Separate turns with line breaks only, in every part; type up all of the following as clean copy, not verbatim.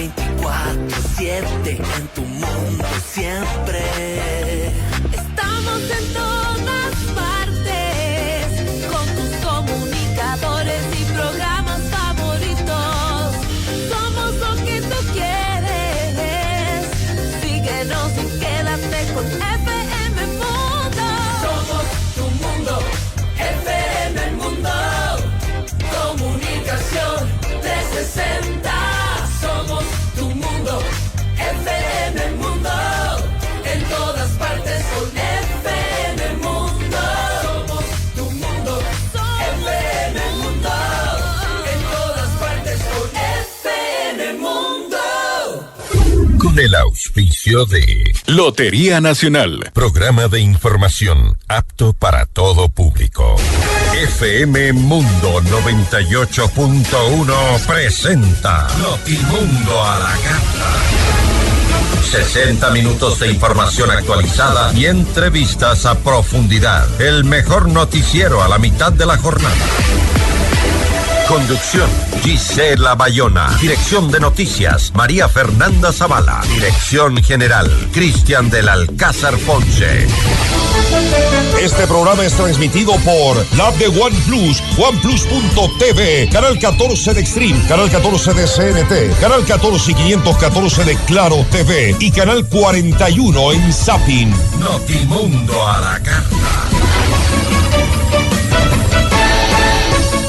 24/7 en tu mundo siempre.
Estamos en todas partes con tus comunicadores y programas favoritos. Somos lo que tú quieres. Síguenos y quédate con FM Mundo.
Somos tu mundo, FM Mundo. Comunicación 360. Somos tu mundo, FM Mundo. En todas partes con FM Mundo. Somos tu mundo, FM Mundo. En todas partes con FM Mundo.
Con el auspicio de
Lotería Nacional.
Programa de información apto para todo público. FM Mundo 98.1 presenta Notimundo a la carta. 60 minutos de información actualizada y entrevistas a profundidad. El mejor noticiero a la mitad de la jornada. Conducción, Gisela Bayona. Dirección de noticias, María Fernanda Zavala. Dirección general, Cristian del Alcázar Ponce.
Este programa es transmitido por la app de OnePlus, OnePlus.tv, Canal 14 de Extreme, Canal 14 de CNT, Canal 14 y 514 de Claro TV y Canal 41 en Zapping.
Notimundo a la carta.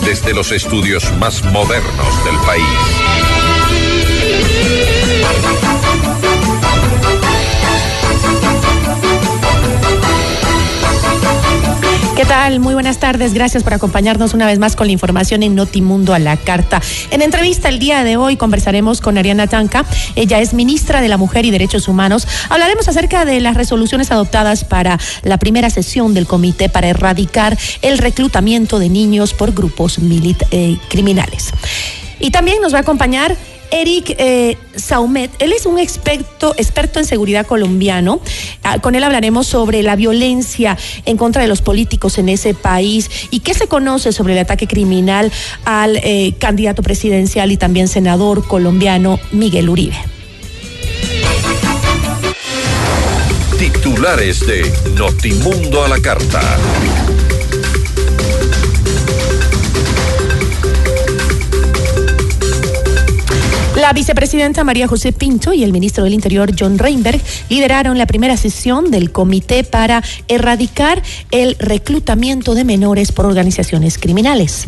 Desde los estudios más modernos del país.
¿Qué tal? Muy buenas tardes. Gracias por acompañarnos una vez más con la información en Notimundo a la carta. En entrevista el día de hoy conversaremos con Ariana Tanca. Ella es ministra de la Mujer y Derechos Humanos. Hablaremos acerca de las resoluciones adoptadas para la primera sesión del comité para erradicar el reclutamiento de niños por grupos criminales. Y también nos va a acompañar Eric Saumet. Él es un experto en seguridad colombiano. Con él hablaremos sobre la violencia en contra de los políticos en ese país y qué se conoce sobre el ataque criminal al candidato presidencial y también senador colombiano Miguel Uribe.
Titulares de Notimundo a la carta.
La vicepresidenta María José Pinto y el ministro del Interior John Reinberg lideraron la primera sesión del comité para erradicar el reclutamiento de menores por organizaciones criminales.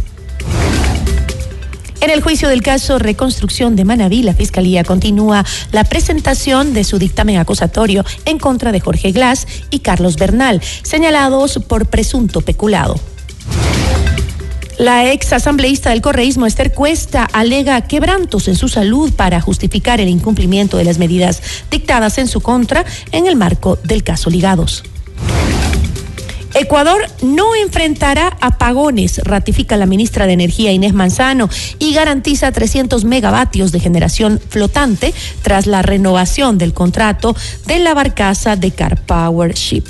En el juicio del caso Reconstrucción de Manabí, la Fiscalía continúa la presentación de su dictamen acusatorio en contra de Jorge Glass y Carlos Bernal, señalados por presunto peculado. La ex asambleísta del correísmo Esther Cuesta alega quebrantos en su salud para justificar el incumplimiento de las medidas dictadas en su contra en el marco del caso Ligados. Ecuador no enfrentará apagones, ratifica la ministra de Energía Inés Manzano y garantiza 300 megavatios de generación flotante tras la renovación del contrato de la barcaza de Car Power Ship.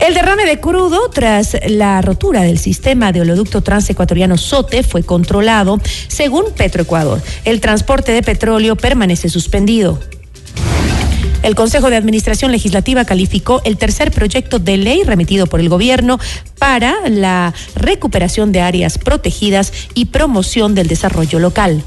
El derrame de crudo tras la rotura del sistema de oleoducto transecuatoriano SOTE fue controlado, según Petroecuador. El transporte de petróleo permanece suspendido. El Consejo de Administración Legislativa calificó el tercer proyecto de ley remitido por el gobierno para la recuperación de áreas protegidas y promoción del desarrollo local.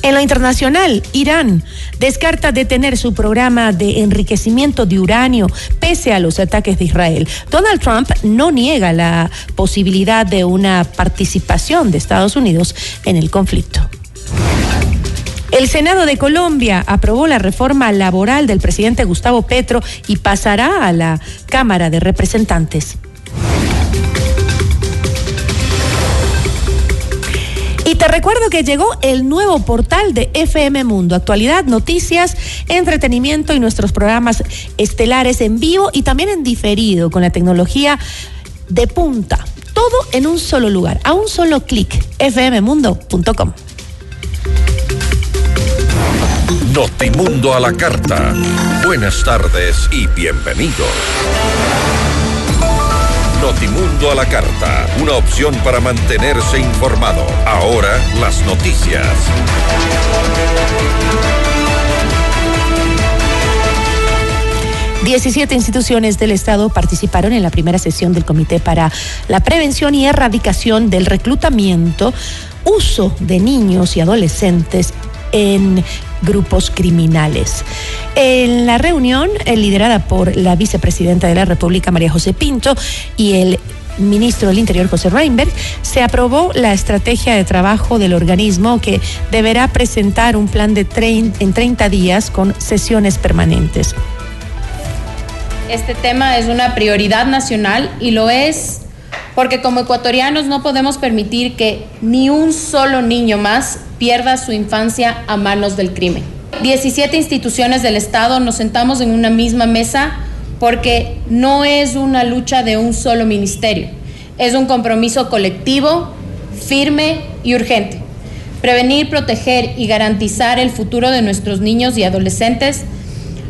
En lo internacional, Irán descarta detener su programa de enriquecimiento de uranio pese a los ataques de Israel. Donald Trump no niega la posibilidad de una participación de Estados Unidos en el conflicto. El Senado de Colombia aprobó la reforma laboral del presidente Gustavo Petro y pasará a la Cámara de Representantes. Y te recuerdo que llegó el nuevo portal de FM Mundo. Actualidad, noticias, entretenimiento y nuestros programas estelares en vivo y también en diferido con la tecnología de punta. Todo en un solo lugar, a un solo clic. fmmundo.com.
Notimundo a la carta. Buenas tardes y bienvenidos. Notimundo a la carta, una opción para mantenerse informado. Ahora las noticias.
Diecisiete instituciones del Estado participaron en la primera sesión del Comité para la Prevención y Erradicación del Reclutamiento, Uso de Niños y Adolescentes en grupos criminales. En la reunión, liderada por la vicepresidenta de la República, María José Pinto, y el ministro del Interior, José Reinberg, se aprobó la estrategia de trabajo del organismo, que deberá presentar un plan en 30 días con sesiones permanentes.
Este tema es una prioridad nacional y lo es porque como ecuatorianos no podemos permitir que ni un solo niño más pierda su infancia a manos del crimen. 17 instituciones del Estado nos sentamos en una misma mesa porque no es una lucha de un solo ministerio, es un compromiso colectivo, firme y urgente. Prevenir, proteger y garantizar el futuro de nuestros niños y adolescentes,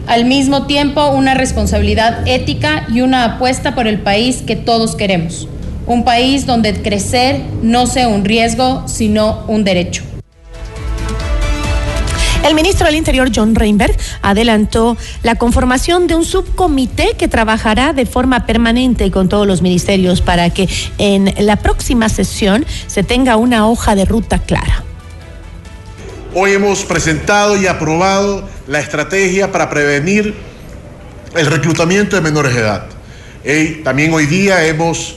al mismo tiempo una responsabilidad ética y una apuesta por el país que todos queremos. Un país donde crecer no sea un riesgo, sino un derecho.
El ministro del Interior, John Reinberg, adelantó la conformación de un subcomité que trabajará de forma permanente con todos los ministerios para que en la próxima sesión se tenga una hoja de ruta clara.
Hoy hemos presentado y aprobado la estrategia para prevenir el reclutamiento de menores de edad. También hoy día hemos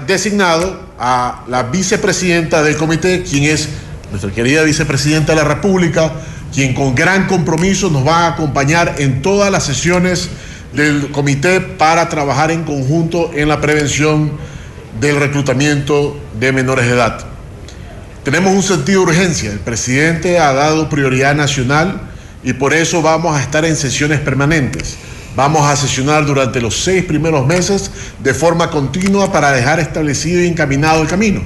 designado a la vicepresidenta del comité, quien es nuestra querida vicepresidenta de la República, quien con gran compromiso nos va a acompañar en todas las sesiones del comité para trabajar en conjunto en la prevención del reclutamiento de menores de edad. Tenemos un sentido de urgencia. El presidente ha dado prioridad nacional y por eso vamos a estar en sesiones permanentes. Vamos a sesionar durante los 6 primeros meses de forma continua para dejar establecido y encaminado el camino.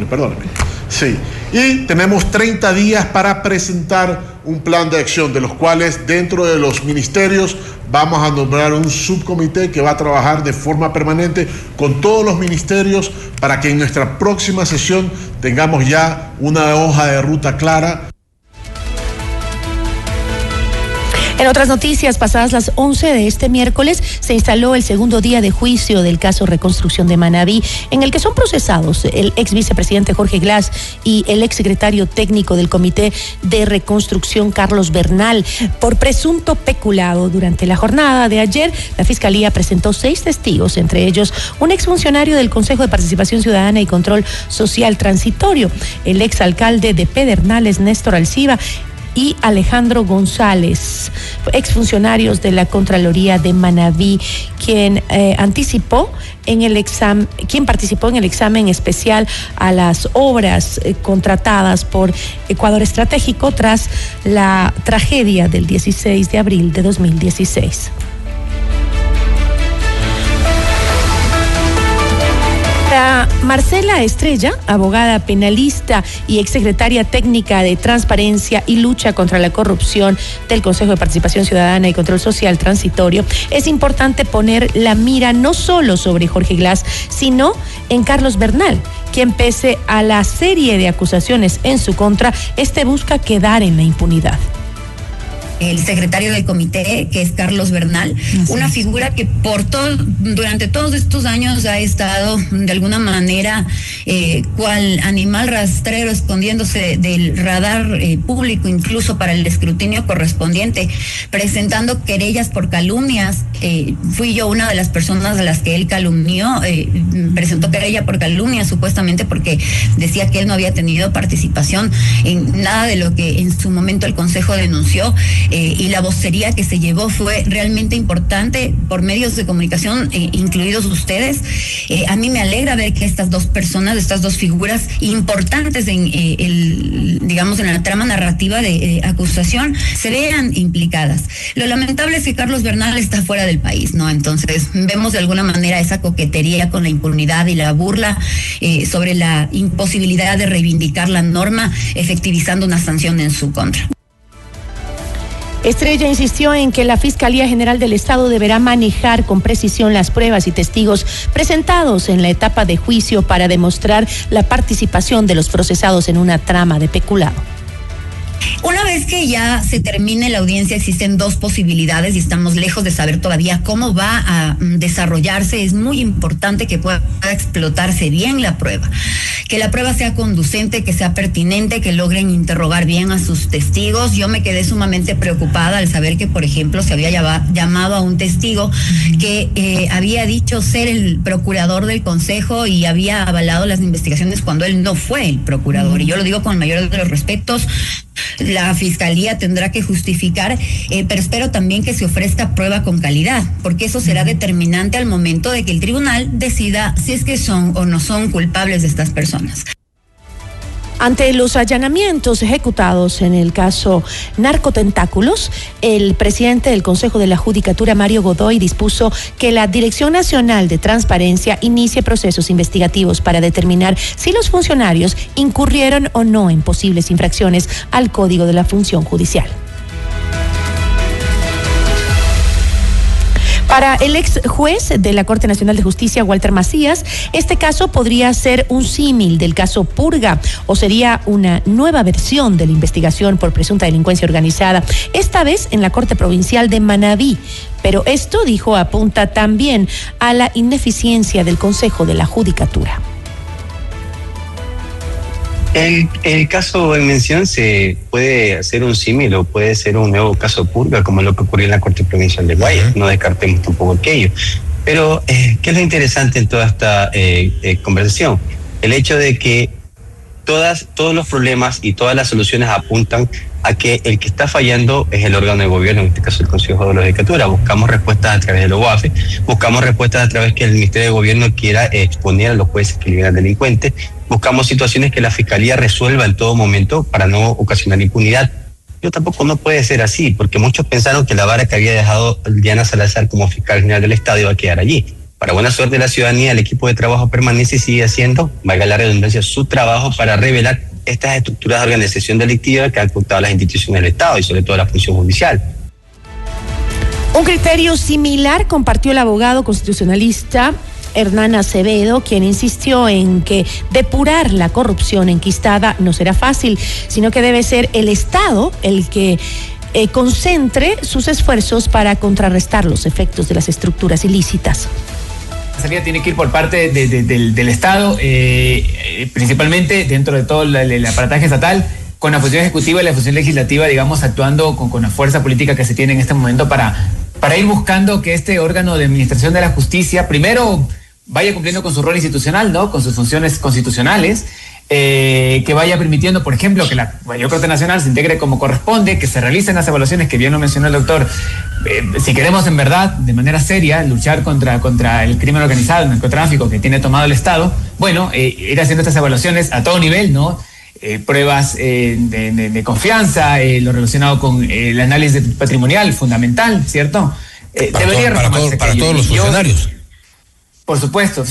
Perdóname. Sí. Y tenemos 30 días para presentar un plan de acción, de los cuales dentro de los ministerios vamos a nombrar un subcomité que va a trabajar de forma permanente con todos los ministerios para que en nuestra próxima sesión tengamos ya una hoja de ruta clara.
En otras noticias, pasadas las 11 de este miércoles, se instaló el segundo día de juicio del caso Reconstrucción de Manabí, en el que son procesados el ex vicepresidente Jorge Glass y el ex secretario técnico del Comité de Reconstrucción, Carlos Bernal, por presunto peculado. Durante la jornada de ayer, la Fiscalía presentó 6 testigos, entre ellos un exfuncionario del Consejo de Participación Ciudadana y Control Social Transitorio, el exalcalde de Pedernales, Néstor Alciva, y Alejandro González, exfuncionarios de la Contraloría de Manabí, quien participó en el examen especial a las obras contratadas por Ecuador Estratégico tras la tragedia del 16 de abril de 2016. Marcela Estrella, abogada penalista y exsecretaria técnica de Transparencia y Lucha contra la Corrupción del Consejo de Participación Ciudadana y Control Social Transitorio, es importante poner la mira no solo sobre Jorge Glass, sino en Carlos Bernal, quien pese a la serie de acusaciones en su contra, busca quedar en la impunidad.
El secretario del comité, que es Carlos Bernal, una figura que durante todos estos años ha estado de alguna manera cual animal rastrero escondiéndose del radar público, incluso para el escrutinio correspondiente, presentando querellas por calumnias. Fui yo una de las personas a las que él calumnió, presentó querella por calumnia supuestamente porque decía que él no había tenido participación en nada de lo que en su momento el Consejo denunció. Y la vocería que se llevó fue realmente importante por medios de comunicación, incluidos ustedes. A mí me alegra ver que estas dos personas, estas dos figuras importantes en la trama narrativa de acusación, se vean implicadas. Lo lamentable es que Carlos Bernal está fuera del país, ¿no? Entonces vemos de alguna manera esa coquetería con la impunidad y la burla sobre la imposibilidad de reivindicar la norma, efectivizando una sanción en su contra.
Estrella insistió en que la Fiscalía General del Estado deberá manejar con precisión las pruebas y testigos presentados en la etapa de juicio para demostrar la participación de los procesados en una trama de peculado.
Una vez que ya se termine la audiencia, existen dos posibilidades y estamos lejos de saber todavía cómo va a desarrollarse. Es muy importante que pueda explotarse bien la prueba, que la prueba sea conducente, que sea pertinente, que logren interrogar bien a sus testigos. Yo me quedé sumamente preocupada al saber que, por ejemplo, se había llamado a un testigo que había dicho ser el procurador del Consejo y había avalado las investigaciones cuando él no fue el procurador. Y yo lo digo con el mayor de los respetos. La Fiscalía tendrá que justificar, pero espero también que se ofrezca prueba con calidad, porque eso será determinante al momento de que el tribunal decida si es que son o no son culpables de estas personas.
Ante los allanamientos ejecutados en el caso Narcotentáculos, el presidente del Consejo de la Judicatura, Mario Godoy, dispuso que la Dirección Nacional de Transparencia inicie procesos investigativos para determinar si los funcionarios incurrieron o no en posibles infracciones al Código de la Función Judicial. Para el ex juez de la Corte Nacional de Justicia, Walter Macías, este caso podría ser un símil del caso Purga o sería una nueva versión de la investigación por presunta delincuencia organizada, esta vez en la Corte Provincial de Manabí. Pero esto, dijo, apunta también a la ineficiencia del Consejo de la Judicatura.
El caso en mención se puede hacer un símil o puede ser un nuevo caso Purga, como lo que ocurrió en la Corte Provincial de Guayas. No descartemos tampoco aquello. Pero, ¿qué es lo interesante en toda esta conversación? El hecho de que todos los problemas y todas las soluciones apuntan a que el que está fallando es el órgano de gobierno, en este caso el Consejo de la Judicatura. Buscamos respuestas a través de los UAFE, buscamos respuestas a través que el Ministerio de Gobierno quiera exponer a los jueces que liberan delincuentes, buscamos situaciones que la Fiscalía resuelva en todo momento para no ocasionar impunidad. Yo tampoco no puede ser así, porque muchos pensaron que la vara que había dejado Diana Salazar como fiscal general del Estado iba a quedar allí. Para buena suerte de la ciudadanía, el equipo de trabajo permanece y sigue haciendo, valga la redundancia, su trabajo para revelar estas estructuras de organización delictiva que han ocultado las instituciones del Estado y sobre todo la función judicial.
Un criterio similar compartió el abogado constitucionalista Hernán Acevedo, quien insistió en que depurar la corrupción enquistada no será fácil, sino que debe ser el Estado el que concentre sus esfuerzos para contrarrestar los efectos de las estructuras ilícitas.
La salida tiene que ir por parte del Estado, principalmente dentro de todo el aparataje estatal, con la función ejecutiva y la función legislativa, digamos, actuando con la fuerza política que se tiene en este momento para ir buscando que este órgano de administración de la justicia, primero, vaya cumpliendo con su rol institucional, ¿no? Con sus funciones constitucionales, que vaya permitiendo, por ejemplo, que la Mayor Corte Nacional se integre como corresponde, que se realicen las evaluaciones que bien lo mencionó el doctor. Si queremos en verdad, de manera seria, luchar contra el crimen organizado, el narcotráfico que tiene tomado el Estado, bueno, ir haciendo estas evaluaciones a todo nivel, ¿no? Pruebas de confianza, lo relacionado con el análisis patrimonial, fundamental, ¿cierto?
Para todos los funcionarios.
Por supuesto.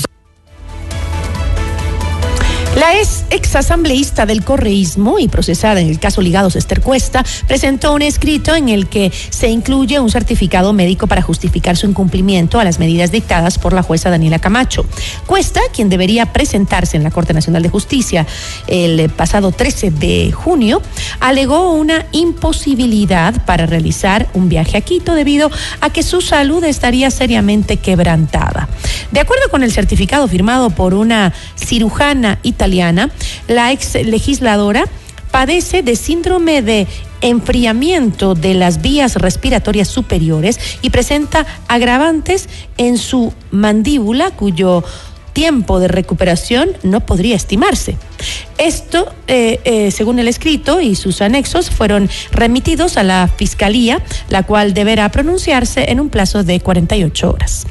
La ex asambleísta del correísmo y procesada en el caso Ligados, Esther Cuesta, presentó un escrito en el que se incluye un certificado médico para justificar su incumplimiento a las medidas dictadas por la jueza Daniela Camacho. Cuesta, quien debería presentarse en la Corte Nacional de Justicia el pasado 13 de junio, alegó una imposibilidad para realizar un viaje a Quito debido a que su salud estaría seriamente quebrantada. De acuerdo con el certificado firmado por una cirujana italiana, la ex legisladora padece de síndrome de enfriamiento de las vías respiratorias superiores y presenta agravantes en su mandíbula, cuyo tiempo de recuperación no podría estimarse. Esto, según el escrito y sus anexos, fueron remitidos a la Fiscalía, la cual deberá pronunciarse en un plazo de 48 horas.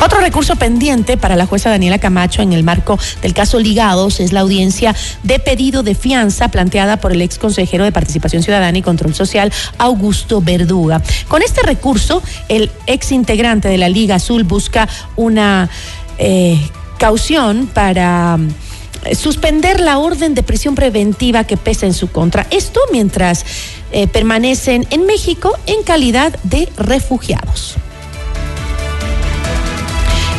Otro recurso pendiente para la jueza Daniela Camacho en el marco del caso Ligados es la audiencia de pedido de fianza planteada por el ex consejero de Participación Ciudadana y Control Social, Augusto Verduga. Con este recurso, el ex integrante de la Liga Azul busca una caución para suspender la orden de prisión preventiva que pesa en su contra. Esto mientras permanecen en México en calidad de refugiados.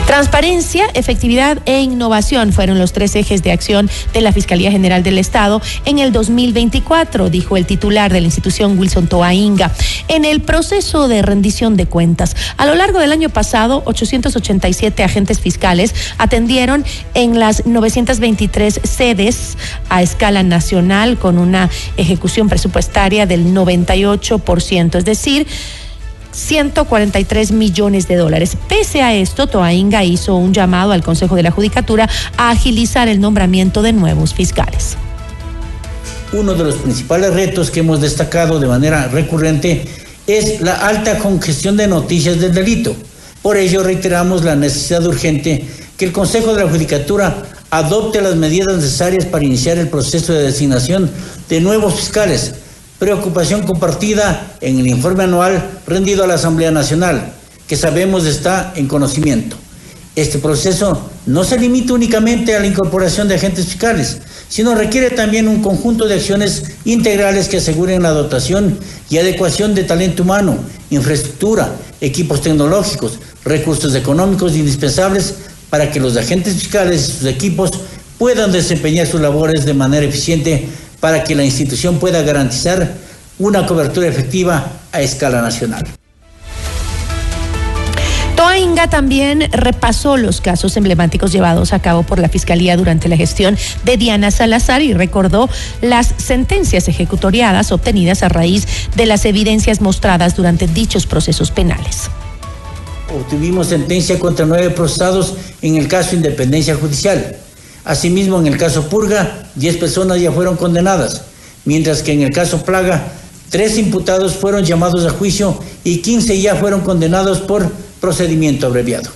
Transparencia, efectividad e innovación fueron los 3 ejes de acción de la Fiscalía General del Estado en el 2024, dijo el titular de la institución, Wilson Toainga, en el proceso de rendición de cuentas. A lo largo del año pasado, 887 agentes fiscales atendieron en las 923 sedes a escala nacional con una ejecución presupuestaria del 98%, es decir, $143 millones. Pese a esto, Toainga hizo un llamado al Consejo de la Judicatura a agilizar el nombramiento de nuevos fiscales.
Uno de los principales retos que hemos destacado de manera recurrente es la alta congestión de noticias del delito. Por ello, reiteramos la necesidad urgente que el Consejo de la Judicatura adopte las medidas necesarias para iniciar el proceso de designación de nuevos fiscales. Preocupación compartida en el informe anual rendido a la Asamblea Nacional, que sabemos está en conocimiento. Este proceso no se limita únicamente a la incorporación de agentes fiscales, sino requiere también un conjunto de acciones integrales que aseguren la dotación y adecuación de talento humano, infraestructura, equipos tecnológicos, recursos económicos indispensables para que los agentes fiscales y sus equipos puedan desempeñar sus labores de manera eficiente para que la institución pueda garantizar una cobertura efectiva a escala nacional.
Toainga también repasó los casos emblemáticos llevados a cabo por la Fiscalía durante la gestión de Diana Salazar y recordó las sentencias ejecutoriadas obtenidas a raíz de las evidencias mostradas durante dichos procesos penales.
Obtuvimos sentencia contra 9 procesados en el caso Independencia Judicial. Asimismo, en el caso Purga, 10 personas ya fueron condenadas, mientras que en el caso Plaga, 3 imputados fueron llamados a juicio y 15 ya fueron condenados por procedimiento abreviado.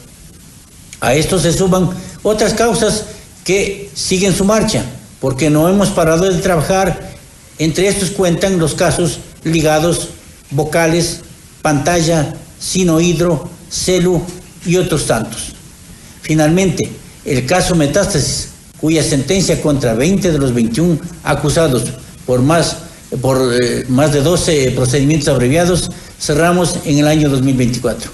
A esto se suman otras causas que siguen su marcha, porque no hemos parado de trabajar. Entre estos cuentan los casos ligados, vocales, pantalla, sinohidro, celu y otros tantos. Finalmente, el caso Metástasis, cuya sentencia contra 20 de los 21 acusados por más de 12 procedimientos abreviados, cerramos en el año 2024.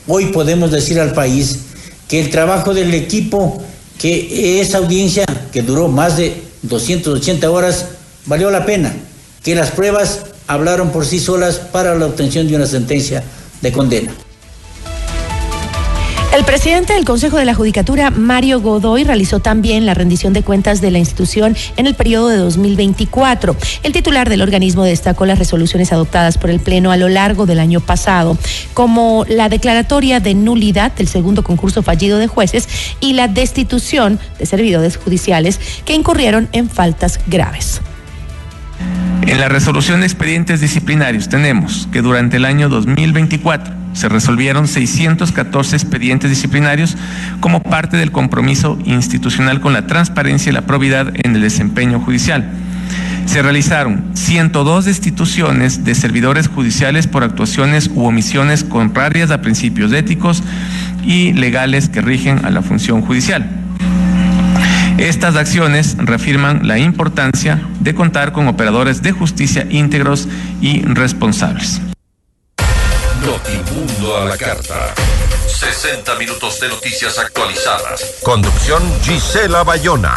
Hoy podemos decir al país que el trabajo del equipo, que esa audiencia que duró más de 280 horas, valió la pena, que las pruebas hablaron por sí solas para la obtención de una sentencia de condena.
El presidente del Consejo de la Judicatura, Mario Godoy, realizó también la rendición de cuentas de la institución en el periodo de 2024. El titular del organismo destacó las resoluciones adoptadas por el Pleno a lo largo del año pasado, como la declaratoria de nulidad del segundo concurso fallido de jueces y la destitución de servidores judiciales que incurrieron en faltas graves.
En la resolución de expedientes disciplinarios tenemos que durante el año 2024 se resolvieron 614 expedientes disciplinarios como parte del compromiso institucional con la transparencia y la probidad en el desempeño judicial. Se realizaron 102 destituciones de servidores judiciales por actuaciones u omisiones contrarias a principios éticos y legales que rigen a la función judicial. Estas acciones reafirman la importancia de contar con operadores de justicia íntegros y responsables.
Notimundo a la carta. 60 minutos de noticias actualizadas. Conducción Gisela Bayona.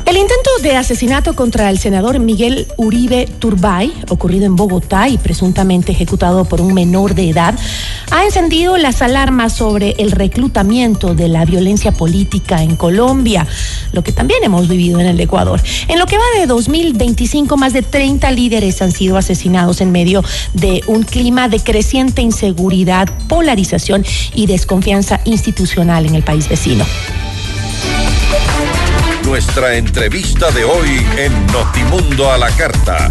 El intento de asesinato contra el senador Miguel Uribe Turbay, ocurrido en Bogotá y presuntamente ejecutado por un menor de edad, ha encendido las alarmas sobre el reclutamiento de la violencia política en Colombia, lo que también hemos vivido en el Ecuador. En lo que va de 2025, más de 30 líderes han sido asesinados en medio de un clima de creciente inseguridad, polarización y desconfianza institucional en el país vecino.
Nuestra entrevista de hoy en Notimundo a la carta.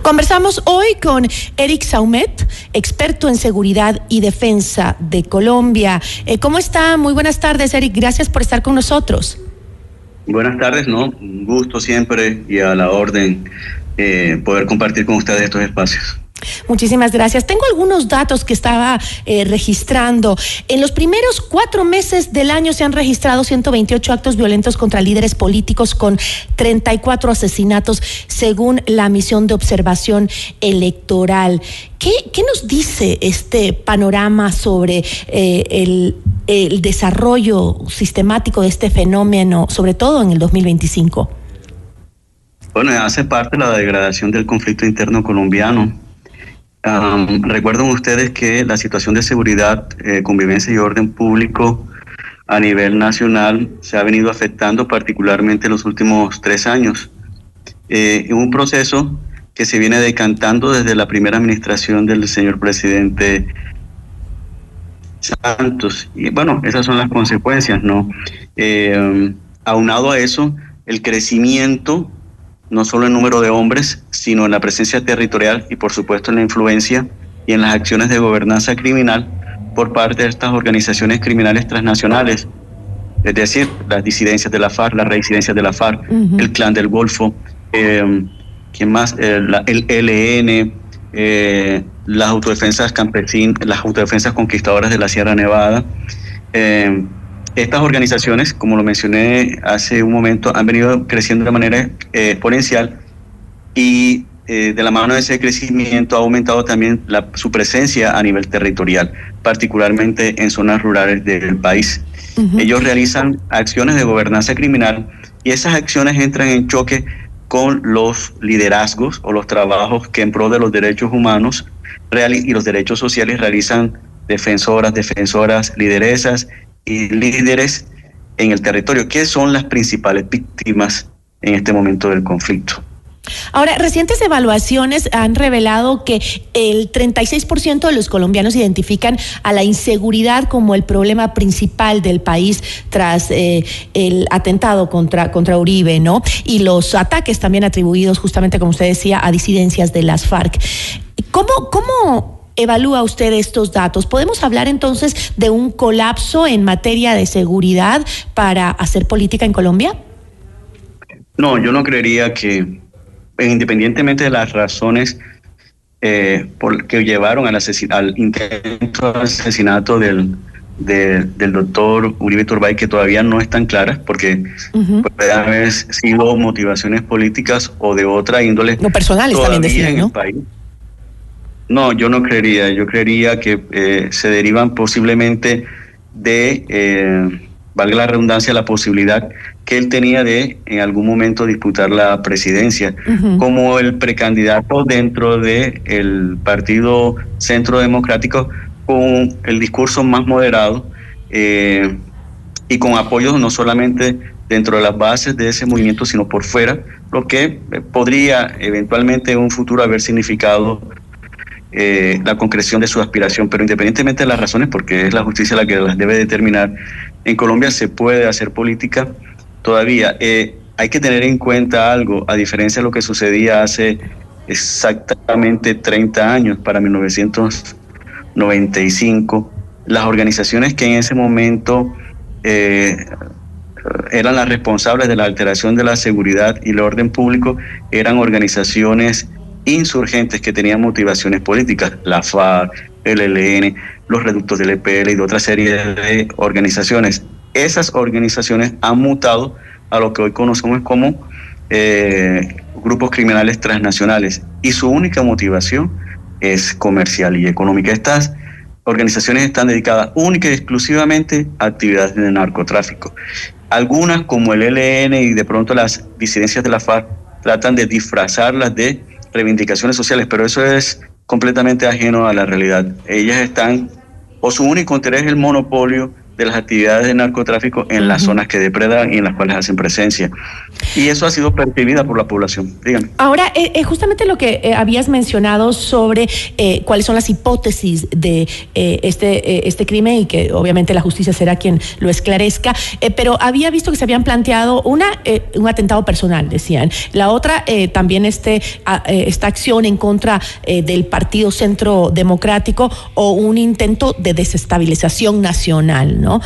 Conversamos hoy con Eric Saumet, experto en seguridad y defensa de Colombia. ¿Cómo está? Muy buenas tardes, Eric. Gracias por estar con nosotros.
Buenas tardes, ¿no? Un gusto siempre y a la orden poder compartir con ustedes estos espacios.
Muchísimas gracias. Tengo algunos datos que estaba registrando. En los primeros 4 meses del año se han registrado 128 actos violentos contra líderes políticos con 34 asesinatos, según la misión de observación electoral. ¿Qué nos dice este panorama sobre el desarrollo sistemático de este fenómeno, sobre todo en el 2025?
Bueno, hace parte de la degradación del conflicto interno colombiano. Recuerden ustedes que la situación de seguridad, convivencia y orden público a nivel nacional se ha venido afectando particularmente en los últimos 3 años. En un proceso que se viene decantando desde la primera administración del señor presidente Santos. Y bueno, esas son las consecuencias, ¿no? Aunado a eso, el crecimiento no solo en número de hombres, sino en la presencia territorial y por supuesto en la influencia y en las acciones de gobernanza criminal por parte de estas organizaciones criminales transnacionales, es decir, las disidencias de la FARC, las reincidencias de la FARC, el Clan del Golfo, ¿quién más? El ELN, las autodefensas campesinas, las autodefensas conquistadoras de la Sierra Nevada. Estas organizaciones, como lo mencioné hace un momento, han venido creciendo de manera exponencial y de la mano de ese crecimiento ha aumentado también su presencia a nivel territorial, particularmente en zonas rurales del país. Ellos realizan acciones de gobernanza criminal y esas acciones entran en choque con los liderazgos o los trabajos que en pro de los derechos humanos y los derechos sociales realizan defensoras, lideresas y líderes en el territorio, que son las principales víctimas en este momento del conflicto.
Ahora, recientes evaluaciones han revelado que el 36% de los colombianos identifican a la inseguridad como el problema principal del país tras el atentado contra Uribe, ¿no? Y los ataques también atribuidos, justamente como usted decía, a disidencias de las FARC. ¿Cómo evalúa usted estos datos? ¿Podemos hablar entonces de un colapso en materia de seguridad para hacer política en Colombia?
No, yo no creería que, independientemente de las razones que llevaron al intento de asesinato del doctor Uribe Turbay, que todavía no están claras, porque puede haber sido motivaciones políticas o de otra índole.
No, personales también decían, ¿no?
No, yo no creería. Yo creería que se derivan posiblemente de, valga la redundancia, la posibilidad que él tenía de en algún momento disputar la presidencia como el precandidato dentro del Partido Centro Democrático, con el discurso más moderado y con apoyos no solamente dentro de las bases de ese movimiento, sino por fuera, lo que podría eventualmente en un futuro haber significado la concreción de su aspiración. Pero independientemente de las razones, porque es la justicia la que las debe determinar, en Colombia se puede hacer política todavía. Hay que tener en cuenta algo, a diferencia de lo que sucedía hace exactamente 30 años, para 1995, las organizaciones que en ese momento eran las responsables de la alteración de la seguridad y el orden público eran organizaciones insurgentes que tenían motivaciones políticas, la FARC, el ELN, los reductos del EPL y de otra serie de organizaciones. Esas organizaciones han mutado a lo que hoy conocemos como grupos criminales transnacionales, y su única motivación es comercial y económica. Estas organizaciones están dedicadas única y exclusivamente a actividades de narcotráfico. Algunas, como el ELN y de pronto las disidencias de la FARC, tratan de disfrazarlas de reivindicaciones sociales, pero eso es completamente ajeno a la realidad. Ellas están, o su único interés es el monopolio de las actividades de narcotráfico en las zonas que depredan y en las cuales hacen presencia. Y eso ha sido percibida por la población. Díganme.
Ahora, justamente lo que habías mencionado sobre cuáles son las hipótesis de este crimen, y que obviamente la justicia será quien lo esclarezca, pero había visto que se habían planteado un atentado personal, decían. La otra, también esta acción en contra del Partido Centro Democrático, o un intento de desestabilización nacional, ¿no?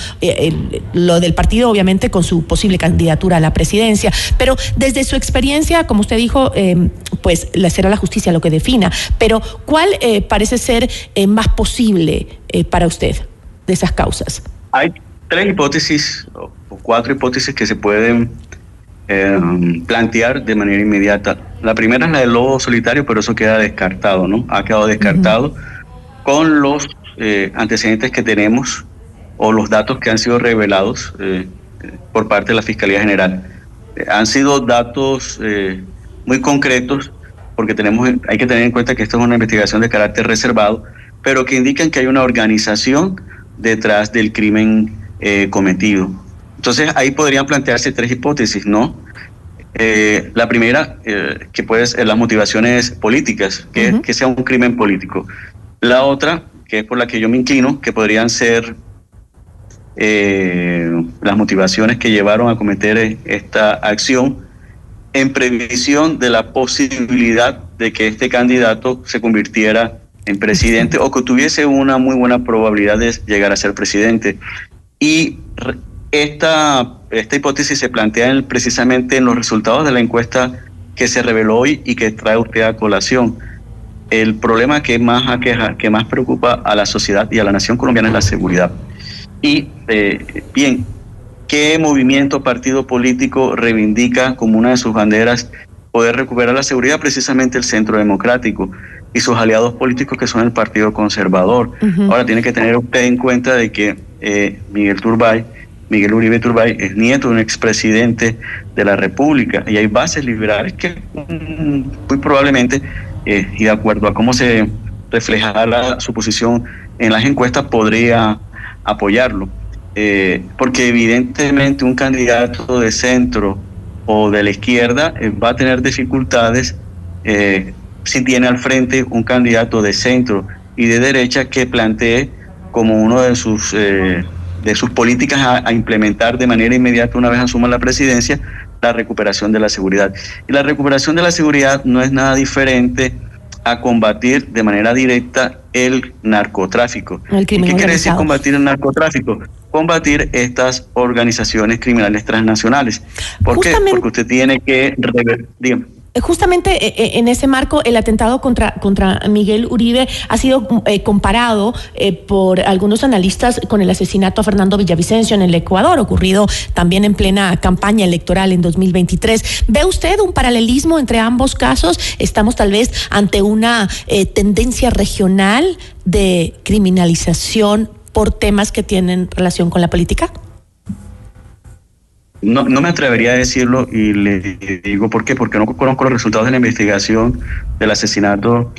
Lo del partido, obviamente, con su posible candidatura a la presidencia, pero desde su experiencia, como usted dijo, pues será la justicia lo que defina, pero ¿cuál parece ser más posible para usted de esas causas?
Hay 3 hipótesis o 4 hipótesis que se pueden plantear de manera inmediata. La primera es la del lobo solitario, pero eso queda descartado, ¿no? Ha quedado descartado con los antecedentes que tenemos o los datos que han sido revelados por parte de la Fiscalía General. Han sido datos muy concretos, porque hay que tener en cuenta que esto es una investigación de carácter reservado, pero que indican que hay una organización detrás del crimen cometido. Entonces ahí podrían plantearse 3 hipótesis, ¿no? La primera, que puede ser las motivaciones políticas, que sea un crimen político. La otra, que es por la que yo me inclino, que podrían ser las motivaciones que llevaron a cometer esta acción en previsión de la posibilidad de que este candidato se convirtiera en presidente o que tuviese una muy buena probabilidad de llegar a ser presidente. Y esta hipótesis se plantea precisamente en los resultados de la encuesta que se reveló hoy y que trae usted a colación. El problema que más aqueja, que más preocupa a la sociedad y a la nación colombiana es la seguridad. Y bien, ¿qué movimiento, partido político reivindica como una de sus banderas poder recuperar la seguridad? Precisamente el Centro Democrático y sus aliados políticos, que son el Partido Conservador. Ahora tiene que tener usted en cuenta de que Miguel Uribe Turbay es nieto de un expresidente de la República, y hay bases liberales que muy probablemente, y de acuerdo a cómo se reflejará su posición en las encuestas, podría apoyarlo, porque evidentemente un candidato de centro o de la izquierda va a tener dificultades si tiene al frente un candidato de centro y de derecha que plantee como uno de sus políticas a implementar de manera inmediata, una vez asuma la presidencia, la recuperación de la seguridad. Y la recuperación de la seguridad no es nada diferente a combatir de manera directa el narcotráfico. ¿Qué quiere decir combatir el narcotráfico? Combatir estas organizaciones criminales transnacionales. ¿Por qué? Porque usted tiene que dígame.
Justamente en ese marco, el atentado contra Miguel Uribe ha sido comparado por algunos analistas con el asesinato a Fernando Villavicencio en el Ecuador, ocurrido también en plena campaña electoral en 2023. ¿Ve usted un paralelismo entre ambos casos? ¿Estamos tal vez ante una tendencia regional de criminalización por temas que tienen relación con la política?
No me atrevería a decirlo, y le digo por qué, porque no conozco los resultados de la investigación del asesinato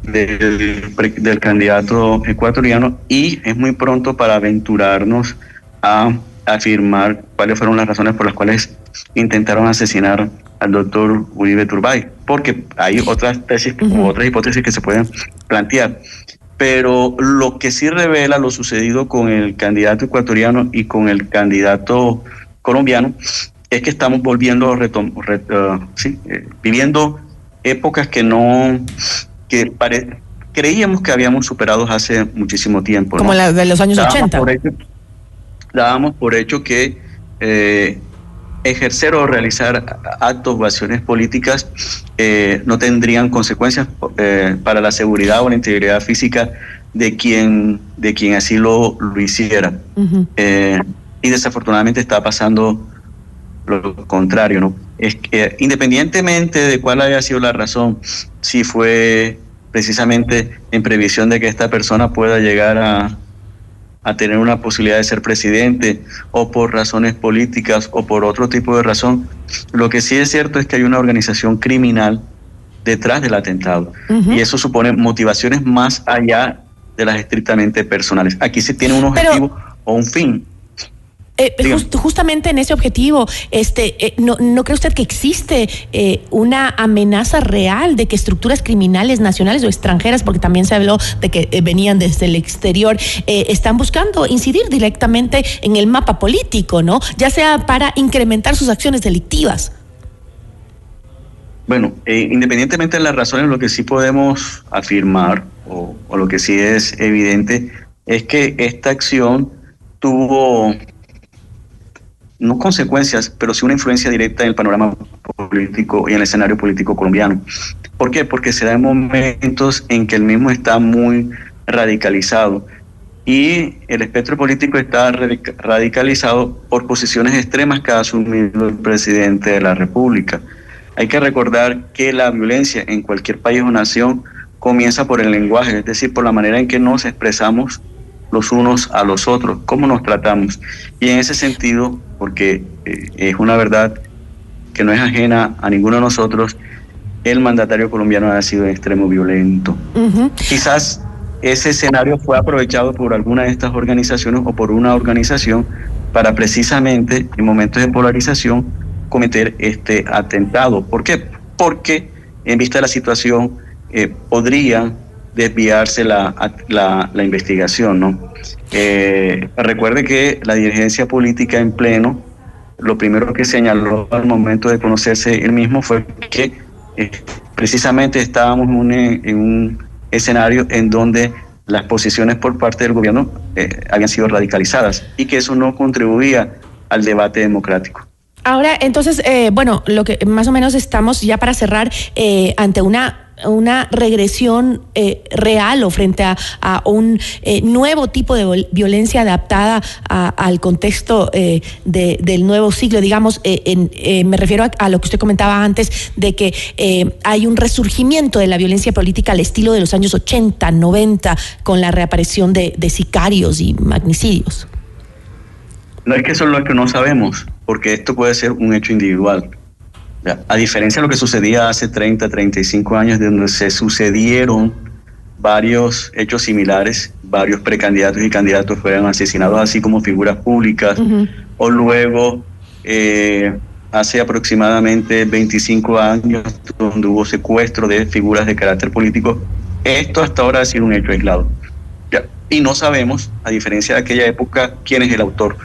del candidato ecuatoriano, y es muy pronto para aventurarnos a afirmar cuáles fueron las razones por las cuales intentaron asesinar al doctor Uribe Turbay, porque hay otras tesis u otras hipótesis que se pueden plantear. Pero lo que sí revela lo sucedido con el candidato ecuatoriano y con el candidato colombiano es que estamos volviendo viviendo épocas creíamos que habíamos superado hace muchísimo tiempo, ¿no?
Como la de los años 80.
Dábamos por hecho que ejercer o realizar actos o acciones políticas no tendrían consecuencias para la seguridad o la integridad física de quien así lo hiciera. Y desafortunadamente está pasando lo contrario, ¿no? Es que independientemente de cuál haya sido la razón, si fue precisamente en previsión de que esta persona pueda llegar a tener una posibilidad de ser presidente, o por razones políticas o por otro tipo de razón, lo que sí es cierto es que hay una organización criminal detrás del atentado, y eso supone motivaciones más allá de las estrictamente personales. Aquí se tiene un objetivo o un fin.
Justamente en ese objetivo, ¿no cree usted que existe una amenaza real de que estructuras criminales nacionales o extranjeras, porque también se habló de que venían desde el exterior, están buscando incidir directamente en el mapa político, ¿no? Ya sea para incrementar sus acciones delictivas?
Bueno, independientemente de las razones, lo que sí podemos afirmar, o lo que sí es evidente, es que esta acción tuvo no consecuencias, pero sí una influencia directa en el panorama político y en el escenario político colombiano. ¿Por qué? Porque se da en momentos en que el mismo está muy radicalizado y el espectro político está radicalizado por posiciones extremas que ha asumido el presidente de la República. Hay que recordar que la violencia en cualquier país o nación comienza por el lenguaje, es decir, por la manera en que nos expresamos los unos a los otros, cómo nos tratamos. Y en ese sentido, porque es una verdad que no es ajena a ninguno de nosotros, el mandatario colombiano ha sido de extremo violento. Quizás ese escenario fue aprovechado por alguna de estas organizaciones o por una organización para precisamente en momentos de polarización cometer este atentado. ¿Por qué? Porque en vista de la situación podría desviarse la investigación, ¿no? Recuerde que la dirigencia política en pleno, lo primero que señaló al momento de conocerse él mismo fue que precisamente estábamos en un escenario en donde las posiciones por parte del gobierno habían sido radicalizadas y que eso no contribuía al debate democrático.
Ahora, entonces, lo que más o menos estamos ya para cerrar ante una regresión real o frente a un nuevo tipo de violencia adaptada al contexto del nuevo siglo, digamos, me refiero a lo que usted comentaba antes, de que hay un resurgimiento de la violencia política al estilo de los años 80, 90, con la reaparición de sicarios y magnicidios.
No es que eso es lo que no sabemos, porque esto puede ser un hecho individual. A diferencia de lo que sucedía hace 30, 35 años, donde se sucedieron varios hechos similares, varios precandidatos y candidatos fueron asesinados, así como figuras públicas, o luego hace aproximadamente 25 años, donde hubo secuestro de figuras de carácter político. Esto hasta ahora ha sido un hecho aislado. Y no sabemos, a diferencia de aquella época, quién es el autor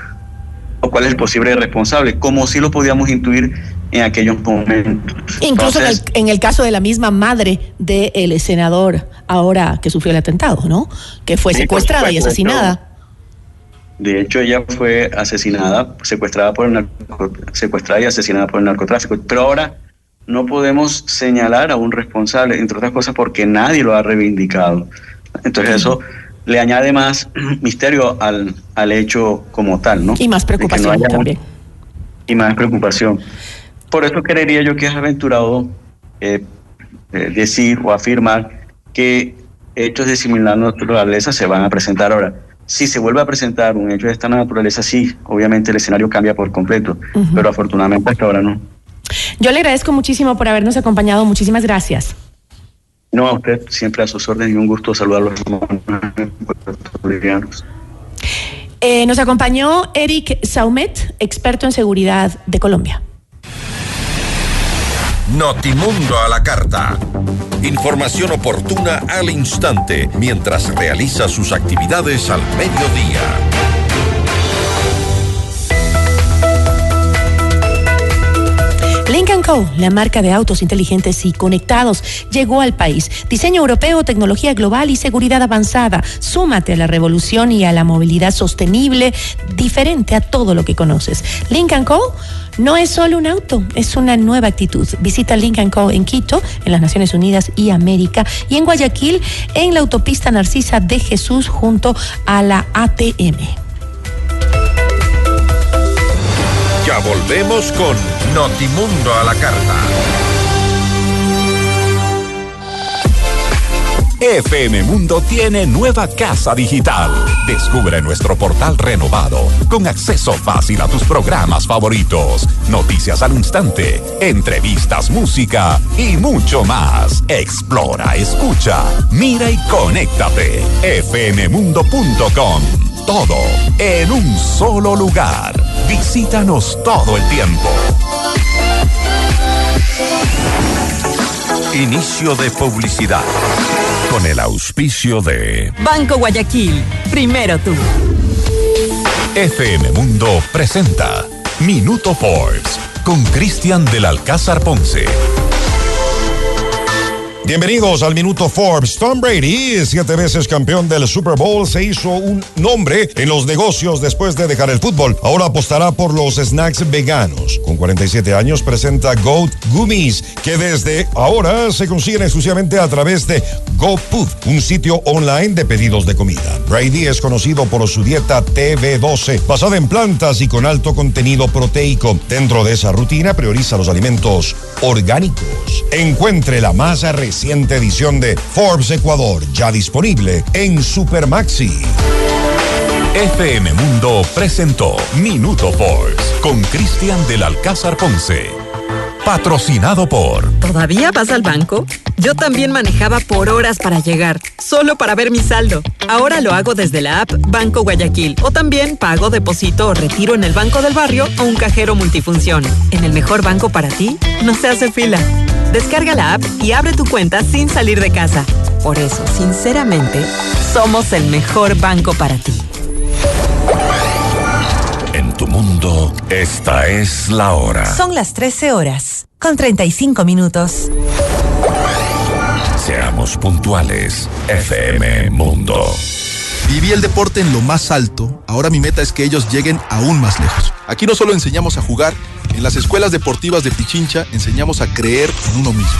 o cuál es el posible responsable, como sí lo podíamos intuir en aquellos momentos.
Incluso en el caso de la misma madre del senador ahora que sufrió el atentado, ¿no? Que fue secuestrada y asesinada.
De hecho, ella fue asesinada, secuestrada y asesinada por el narcotráfico. Pero ahora no podemos señalar a un responsable, entre otras cosas porque nadie lo ha reivindicado. Entonces eso le añade más misterio al hecho como tal, ¿no?
Y más preocupación también.
Y más preocupación. Por eso creería yo que es aventurado decir o afirmar que hechos de similar naturaleza se van a presentar ahora. Si se vuelve a presentar un hecho de esta naturaleza, sí, obviamente el escenario cambia por completo, pero afortunadamente hasta ahora no.
Yo le agradezco muchísimo por habernos acompañado. Muchísimas gracias.
No, a usted, siempre a sus órdenes y un gusto saludar a los bolivianos.
Nos acompañó Eric Saumet, experto en seguridad de Colombia.
Notimundo a la carta. Información oportuna al instante mientras realiza sus actividades al mediodía.
Lynk & Co, la marca de autos inteligentes y conectados, llegó al país. Diseño europeo, tecnología global y seguridad avanzada. Súmate a la revolución y a la movilidad sostenible, diferente a todo lo que conoces. Lynk & Co no es solo un auto, es una nueva actitud. Visita Lynk & Co en Quito, en las Naciones Unidas y América, y en Guayaquil, en la autopista Narcisa de Jesús, junto a la ATM.
Ya volvemos con Notimundo a la carta.
FM Mundo tiene nueva casa digital. Descubre nuestro portal renovado, con acceso fácil a tus programas favoritos, noticias al instante, entrevistas, música y mucho más. Explora, escucha, mira y conéctate. fmmundo.com. todo en un solo lugar. Visítanos todo el tiempo.
Inicio de publicidad. Con el auspicio de
Banco Guayaquil, primero tú.
FM Mundo presenta Minuto Forbes con Cristian del Alcázar Ponce.
Bienvenidos al Minuto Forbes. Tom Brady, 7 veces campeón del Super Bowl, se hizo un nombre en los negocios después de dejar el fútbol. Ahora apostará por los snacks veganos. Con 47 años presenta Goat Gummies, que desde ahora se consiguen exclusivamente a través de GoPuff, un sitio online de pedidos de comida. Brady es conocido por su dieta TV12, basada en plantas y con alto contenido proteico. Dentro de esa rutina prioriza los alimentos orgánicos. Encuentre la más reciente edición de Forbes Ecuador, ya disponible en Supermaxi.
FM Mundo presentó Minuto Forbes con Cristian del Alcázar Ponce. Patrocinado por...
¿Todavía vas al banco? Yo también manejaba por horas para llegar, solo para ver mi saldo. Ahora lo hago desde la app Banco Guayaquil, o también pago, deposito o retiro en el banco del barrio o un cajero multifunción. En el mejor banco para ti, no se hace fila. Descarga la app y abre tu cuenta sin salir de casa. Por eso, sinceramente, somos el mejor banco para ti.
En tu mundo, esta es la hora.
Son las 13 horas, con 35 minutos.
Seamos puntuales, FM Mundo.
Viví el deporte en lo más alto, ahora mi meta es que ellos lleguen aún más lejos. Aquí no solo enseñamos a jugar, en las escuelas deportivas de Pichincha enseñamos a creer en uno mismo.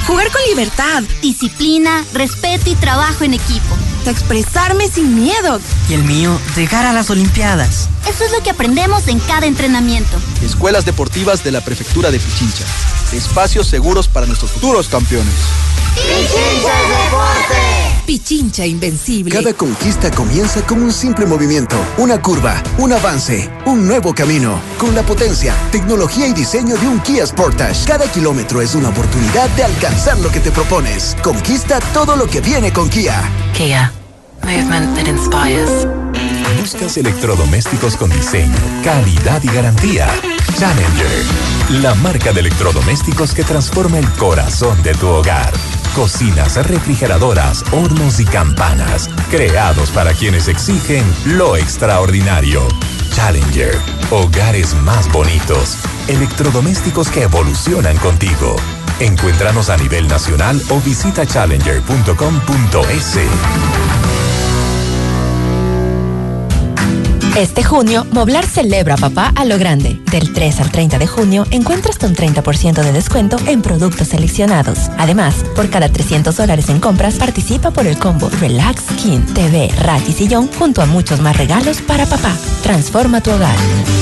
Jugar con libertad, disciplina, respeto y trabajo en equipo.
Expresarme sin miedo.
Y el mío, llegar a las Olimpiadas.
Eso es lo que aprendemos en cada entrenamiento.
Escuelas deportivas de la Prefectura de Pichincha. Espacios seguros para nuestros futuros campeones.
¡Pichincha Deporte!
Pichincha Invencible.
Cada conquista comienza con un simple movimiento, una curva, un avance, un nuevo camino. Con la potencia, tecnología y diseño de un Kia Sportage, cada kilómetro es una oportunidad de alcanzar lo que te propones. Conquista todo lo que viene con Kia.
Kia. Movement that inspires.
¿Buscas electrodomésticos con diseño, calidad y garantía? Challenger, la marca de electrodomésticos que transforma el corazón de tu hogar. Cocinas, refrigeradoras, hornos y campanas, creados para quienes exigen lo extraordinario. Challenger, hogares más bonitos, electrodomésticos que evolucionan contigo. Encuéntranos a nivel nacional o visita challenger.com.es.
Este junio, Moblar celebra a papá a lo grande. Del 3 al 30 de junio, encuentras un 30% de descuento en productos seleccionados. Además, por cada $300 en compras, participa por el combo Relax Skin, TV, rack y sillón, junto a muchos más regalos para papá. Transforma tu hogar.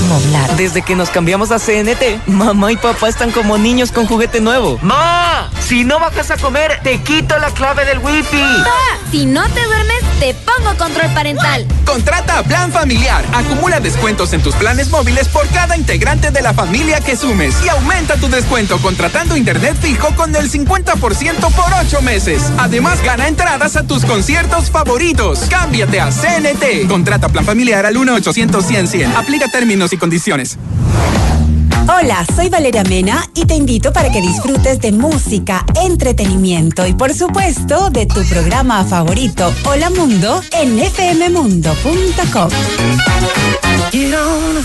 Moblar.
Desde que nos cambiamos a CNT, mamá y papá están como niños con juguete nuevo.
¡Ma! Si no bajas a comer, te quito la clave del Wi-Fi.
¡Pa! Si no te duermes, te pongo control parental.
Contrata Plan Familiar. Acumula descuentos en tus planes móviles por cada integrante de la familia que sumes y aumenta tu descuento contratando internet fijo con el 50% por 8 meses. Además, gana entradas a tus conciertos favoritos. Cámbiate a CNT. Contrata Plan Familiar al 1-800-100-100. Aplica términos y condiciones.
Hola, soy Valeria Mena y te invito para que disfrutes de música, entretenimiento y por supuesto de tu programa favorito, Hola Mundo, en fmmundo.com.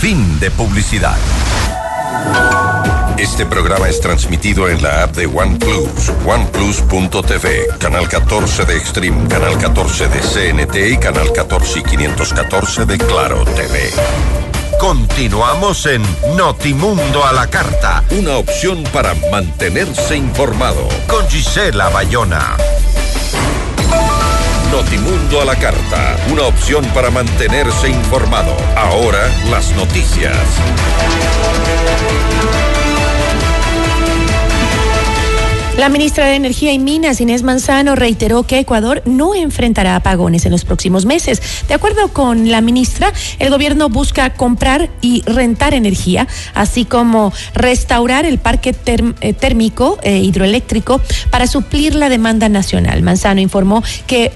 Fin de publicidad. Este programa es transmitido en la app de OnePlus, OnePlus.tv, Canal 14 de Extreme, Canal 14 de CNT y Canal 14 y 514 de Claro TV. Continuamos en Notimundo a la Carta, una opción para mantenerse informado, con Gisela Bayona. Notimundo a la Carta, una opción para mantenerse informado. Ahora las noticias.
La ministra de Energía y Minas, Inés Manzano, reiteró que Ecuador no enfrentará apagones en los próximos meses. De acuerdo con la ministra, el gobierno busca comprar y rentar energía, así como restaurar el parque térmico hidroeléctrico para suplir la demanda nacional. Manzano informó que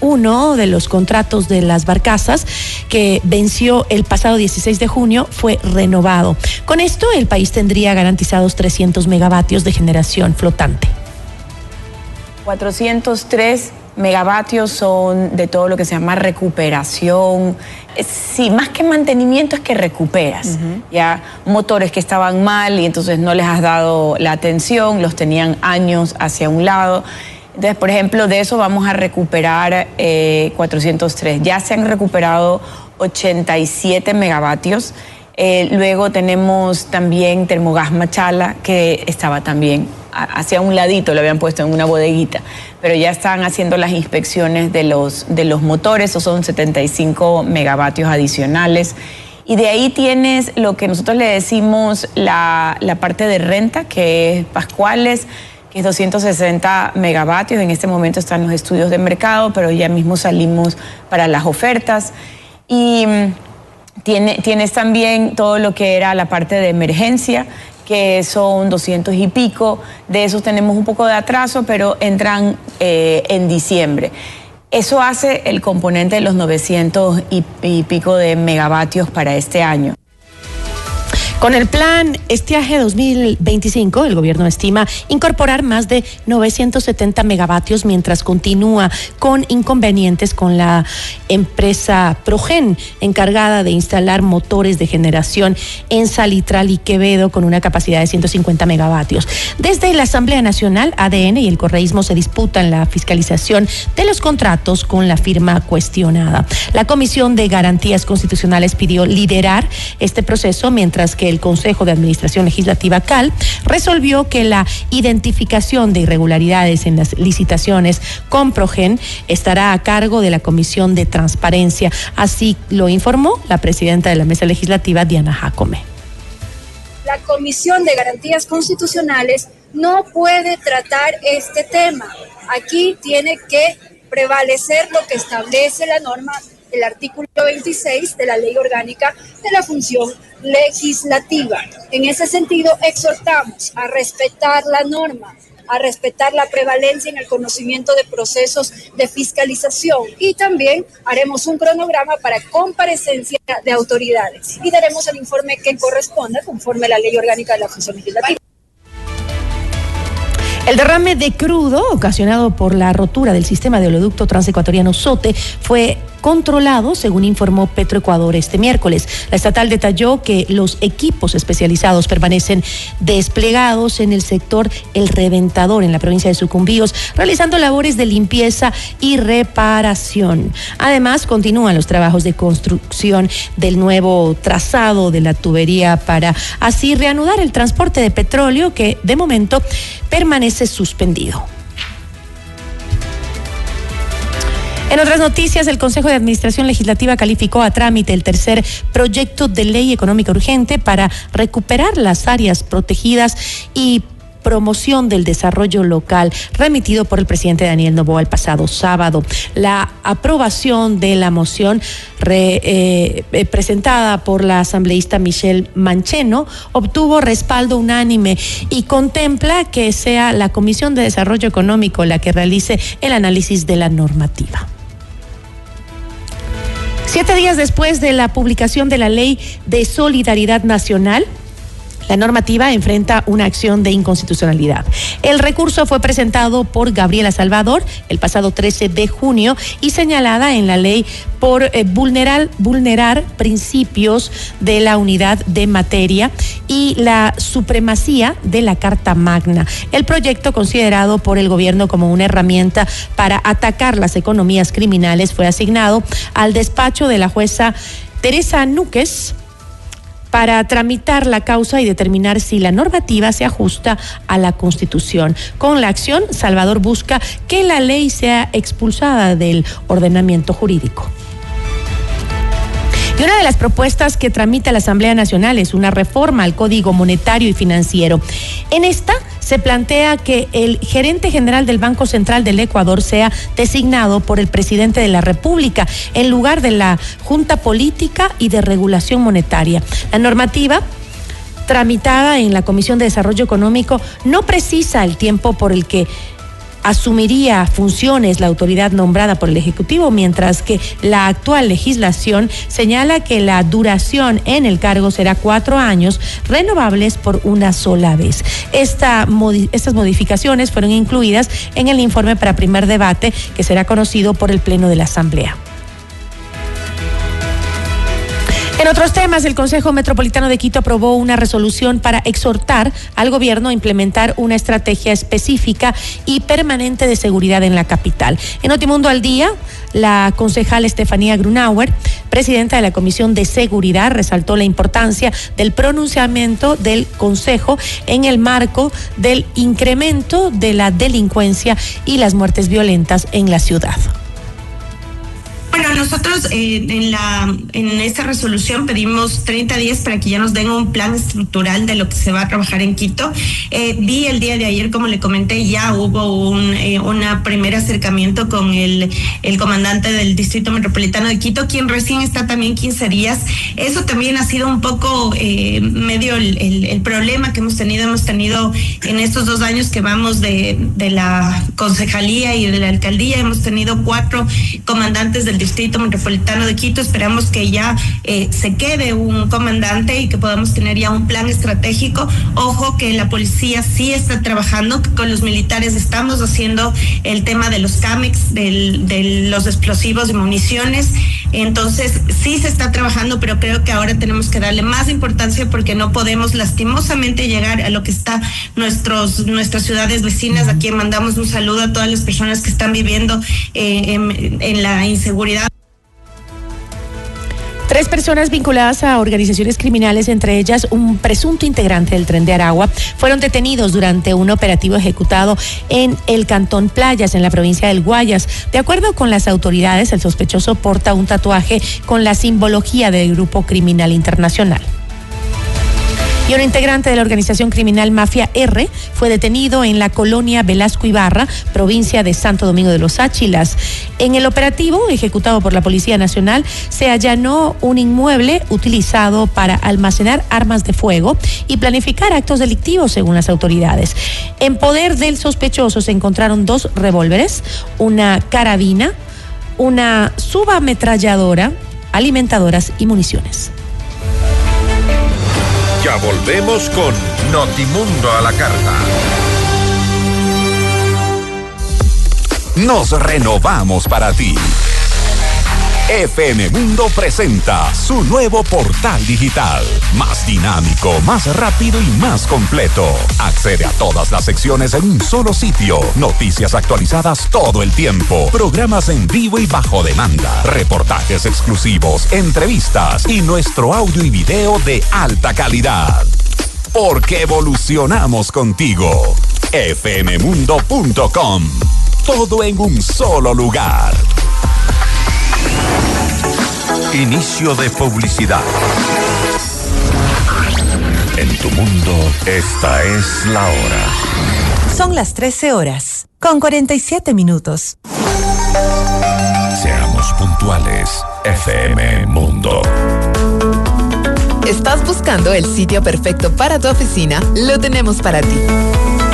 uno de los contratos de las barcazas que venció el pasado 16 de junio fue renovado. Con esto, el país tendría garantizados 300 megavatios de generación flotante.
403 megavatios son de todo lo que se llama recuperación. Sí, más que mantenimiento es que recuperas. Ya motores que estaban mal y entonces no les has dado la atención, los tenían años hacia un lado. Entonces, por ejemplo, de eso vamos a recuperar 403. Ya se han recuperado 87 megavatios. Luego tenemos también Termogas Machala, que estaba también hacia un ladito, lo habían puesto en una bodeguita, pero ya están haciendo las inspecciones de los motores, esos son 75 megavatios adicionales. Y de ahí tienes lo que nosotros le decimos la parte de renta, que es Pascuales, que es 260 megavatios. En este momento están los estudios de mercado, pero ya mismo salimos para las ofertas. Y tienes también todo lo que era la parte de emergencia, que son 200 y pico. De esos tenemos un poco de atraso, pero entran en diciembre. Eso hace el componente de los 900 y pico de megavatios para este año.
Con el plan Estiaje 2025, el gobierno estima incorporar más de 970 megavatios mientras continúa con inconvenientes con la empresa Progen, encargada de instalar motores de generación en Salitral y Quevedo con una capacidad de 150 megavatios. Desde la Asamblea Nacional, ADN y el correísmo se disputan la fiscalización de los contratos con la firma cuestionada. La Comisión de Garantías Constitucionales pidió liderar este proceso, mientras que el Consejo de Administración Legislativa CAL resolvió que la identificación de irregularidades en las licitaciones con Progen estará a cargo de la Comisión de Transparencia. Así lo informó la presidenta de la Mesa Legislativa, Diana Jacome.
La Comisión de Garantías Constitucionales no puede tratar este tema. Aquí tiene que prevalecer lo que establece la norma, el artículo 26 de la Ley Orgánica de la Función Legislativa. En ese sentido, exhortamos a respetar la norma, a respetar la prevalencia en el conocimiento de procesos de fiscalización, y también haremos un cronograma para comparecencia de autoridades y daremos el informe que corresponda conforme a la Ley Orgánica de la Función Legislativa.
El derrame de crudo ocasionado por la rotura del sistema de oleoducto transecuatoriano SOTE fue controlado, según informó Petroecuador este miércoles. La estatal detalló que los equipos especializados permanecen desplegados en el sector El Reventador, en la provincia de Sucumbíos, realizando labores de limpieza y reparación. Además, continúan los trabajos de construcción del nuevo trazado de la tubería para así reanudar el transporte de petróleo, que de momento permanece suspendido. En otras noticias, el Consejo de Administración Legislativa calificó a trámite el tercer proyecto de ley económica urgente para recuperar las áreas protegidas y promoción del desarrollo local, remitido por el presidente Daniel Noboa el pasado sábado. La aprobación de la moción presentada por la asambleísta Michelle Mancheno obtuvo respaldo unánime y contempla que sea la Comisión de Desarrollo Económico la que realice el análisis de la normativa. 7 días después de la publicación de la Ley de Solidaridad Nacional, la normativa enfrenta una acción de inconstitucionalidad. El recurso fue presentado por Gabriela Salvador el pasado 13 de junio y señalada en la ley por vulnerar principios de la unidad de materia y la supremacía de la Carta Magna. El proyecto, considerado por el gobierno como una herramienta para atacar las economías criminales, fue asignado al despacho de la jueza Teresa Núquez para tramitar la causa y determinar si la normativa se ajusta a la Constitución. Con la acción, Salvador busca que la ley sea expulsada del ordenamiento jurídico. Y una de las propuestas que tramita la Asamblea Nacional es una reforma al Código Monetario y Financiero. En esta se plantea que el gerente general del Banco Central del Ecuador sea designado por el presidente de la República en lugar de la Junta Política y de Regulación Monetaria. La normativa, tramitada en la Comisión de Desarrollo Económico, no precisa el tiempo por el que asumiría funciones la autoridad nombrada por el Ejecutivo, mientras que la actual legislación señala que la duración en el cargo será 4 años, renovables por una sola vez. Estas modificaciones fueron incluidas en el informe para primer debate que será conocido por el Pleno de la Asamblea. En otros temas, el Consejo Metropolitano de Quito aprobó una resolución para exhortar al gobierno a implementar una estrategia específica y permanente de seguridad en la capital. En Notimundo al Día, la concejal Estefanía Grunauer, presidenta de la Comisión de Seguridad, resaltó la importancia del pronunciamiento del Consejo en el marco del incremento de la delincuencia y las muertes violentas en la ciudad.
Bueno, nosotros en esta resolución pedimos 30 días para que ya nos den un plan estructural de lo que se va a trabajar en Quito. Vi el día de ayer, como le comenté, ya hubo un primer acercamiento con el comandante del Distrito Metropolitano de Quito, quien recién está también 15 días. Eso también ha sido un poco medio el problema que hemos tenido en estos 2 años que vamos de la concejalía y de la alcaldía. Hemos tenido 4 comandantes del Distrito Metropolitano de Quito. Esperamos que ya se quede un comandante y que podamos tener ya un plan estratégico. Ojo que la policía sí está trabajando, que con los militares estamos haciendo el tema de los CAMEX, de los explosivos y municiones. Entonces sí se está trabajando, pero creo que ahora tenemos que darle más importancia porque no podemos lastimosamente llegar a lo que está nuestras ciudades vecinas, a quien mandamos un saludo a todas las personas que están viviendo en la inseguridad.
3 personas vinculadas a organizaciones criminales, entre ellas un presunto integrante del Tren de Aragua, fueron detenidos durante un operativo ejecutado en el Cantón Playas, en la provincia del Guayas. De acuerdo con las autoridades, el sospechoso porta un tatuaje con la simbología del grupo criminal internacional. Y un integrante de la organización criminal Mafia R fue detenido en la colonia Velasco Ibarra, provincia de Santo Domingo de los Áchilas. En el operativo ejecutado por la Policía Nacional se allanó un inmueble utilizado para almacenar armas de fuego y planificar actos delictivos, según las autoridades. En poder del sospechoso se encontraron 2 revólveres, una carabina, una subametralladora, alimentadoras y municiones.
Ya volvemos con Notimundo a la carta.
Nos renovamos para ti. FM Mundo presenta su nuevo portal digital. Más dinámico, más rápido y más completo. Accede a todas las secciones en un solo sitio. Noticias actualizadas todo el tiempo. Programas en vivo y bajo demanda. Reportajes exclusivos, entrevistas y nuestro audio y video de alta calidad. Porque evolucionamos contigo. fmmundo.com. Todo en un solo lugar.
Inicio de publicidad. En tu mundo, esta es la hora.
Son las 13 horas, con 47 minutos.
Seamos puntuales, FM Mundo.
¿Estás buscando el sitio perfecto para tu oficina? Lo tenemos para ti.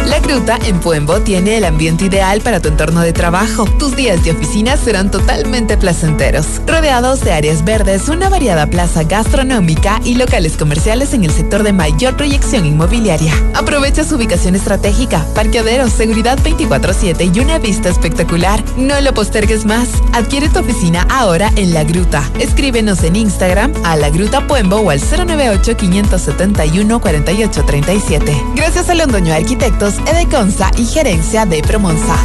La Gruta en Puembo tiene el ambiente ideal para tu entorno de trabajo. Tus días de oficina serán totalmente placenteros. Rodeados de áreas verdes, una variada plaza gastronómica y locales comerciales en el sector de mayor proyección inmobiliaria. Aprovecha su ubicación estratégica, parqueaderos, seguridad 24/7 y una vista espectacular. No lo postergues más. Adquiere tu oficina ahora en La Gruta. Escríbenos en Instagram a La Gruta Puembo o al 098-571-4837. Gracias a Londoño Arquitectos, Edeconsa y Gerencia de Promonsa.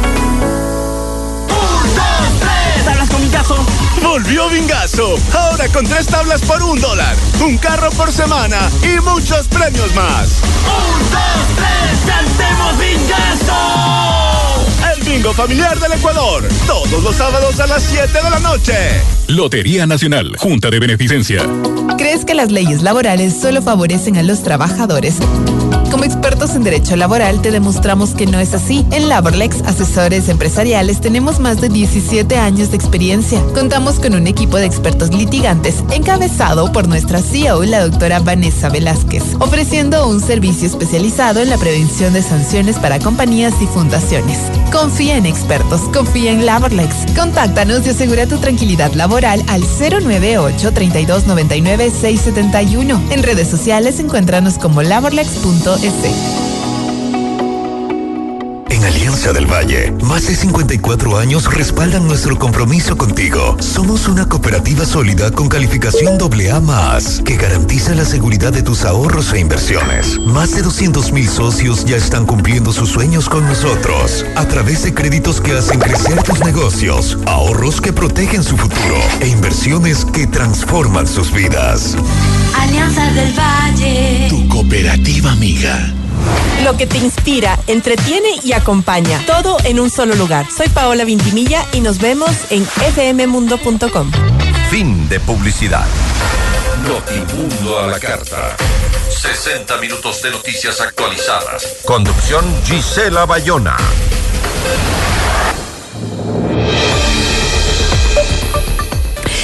¿Tablas con Vingazo? Volvió Vingazo. Ahora con 3 tablas por $1. Un carro por semana y muchos premios más.
1, 2, 3, ¡cantemos Vingazo!
El bingo Familiar del Ecuador, todos los sábados a las 7 de la noche.
Lotería Nacional, Junta de Beneficencia.
¿Crees que las leyes laborales solo favorecen a los trabajadores? Como expertos en derecho laboral te demostramos que no es así. En Laborlex, asesores empresariales, tenemos más de 17 años de experiencia. Contamos con un equipo de expertos litigantes encabezado por nuestra CEO, la doctora Vanessa Velázquez, ofreciendo un servicio especializado en la prevención de sanciones para compañías y fundaciones. Confía en expertos, confía en Laborlex. Contáctanos y asegura tu tranquilidad laboral al 098-3299-671. En redes sociales encuéntranos como laborlex.es.
En Alianza del Valle, más de 54 años respaldan nuestro compromiso contigo. Somos una cooperativa sólida con calificación AA+, que garantiza la seguridad de tus ahorros e inversiones. Más de 200,000 socios ya están cumpliendo sus sueños con nosotros, a través de créditos que hacen crecer tus negocios, ahorros que protegen su futuro e inversiones que transforman sus vidas.
Alianza del Valle.
Tu cooperativa amiga.
Lo que te inspira, entretiene y acompaña. Todo en un solo lugar. Soy Paola Vintimilla y nos vemos en fmmundo.com.
Fin de publicidad. Notimundo a la carta. 60 minutos de noticias actualizadas. Conducción Gisela Bayona.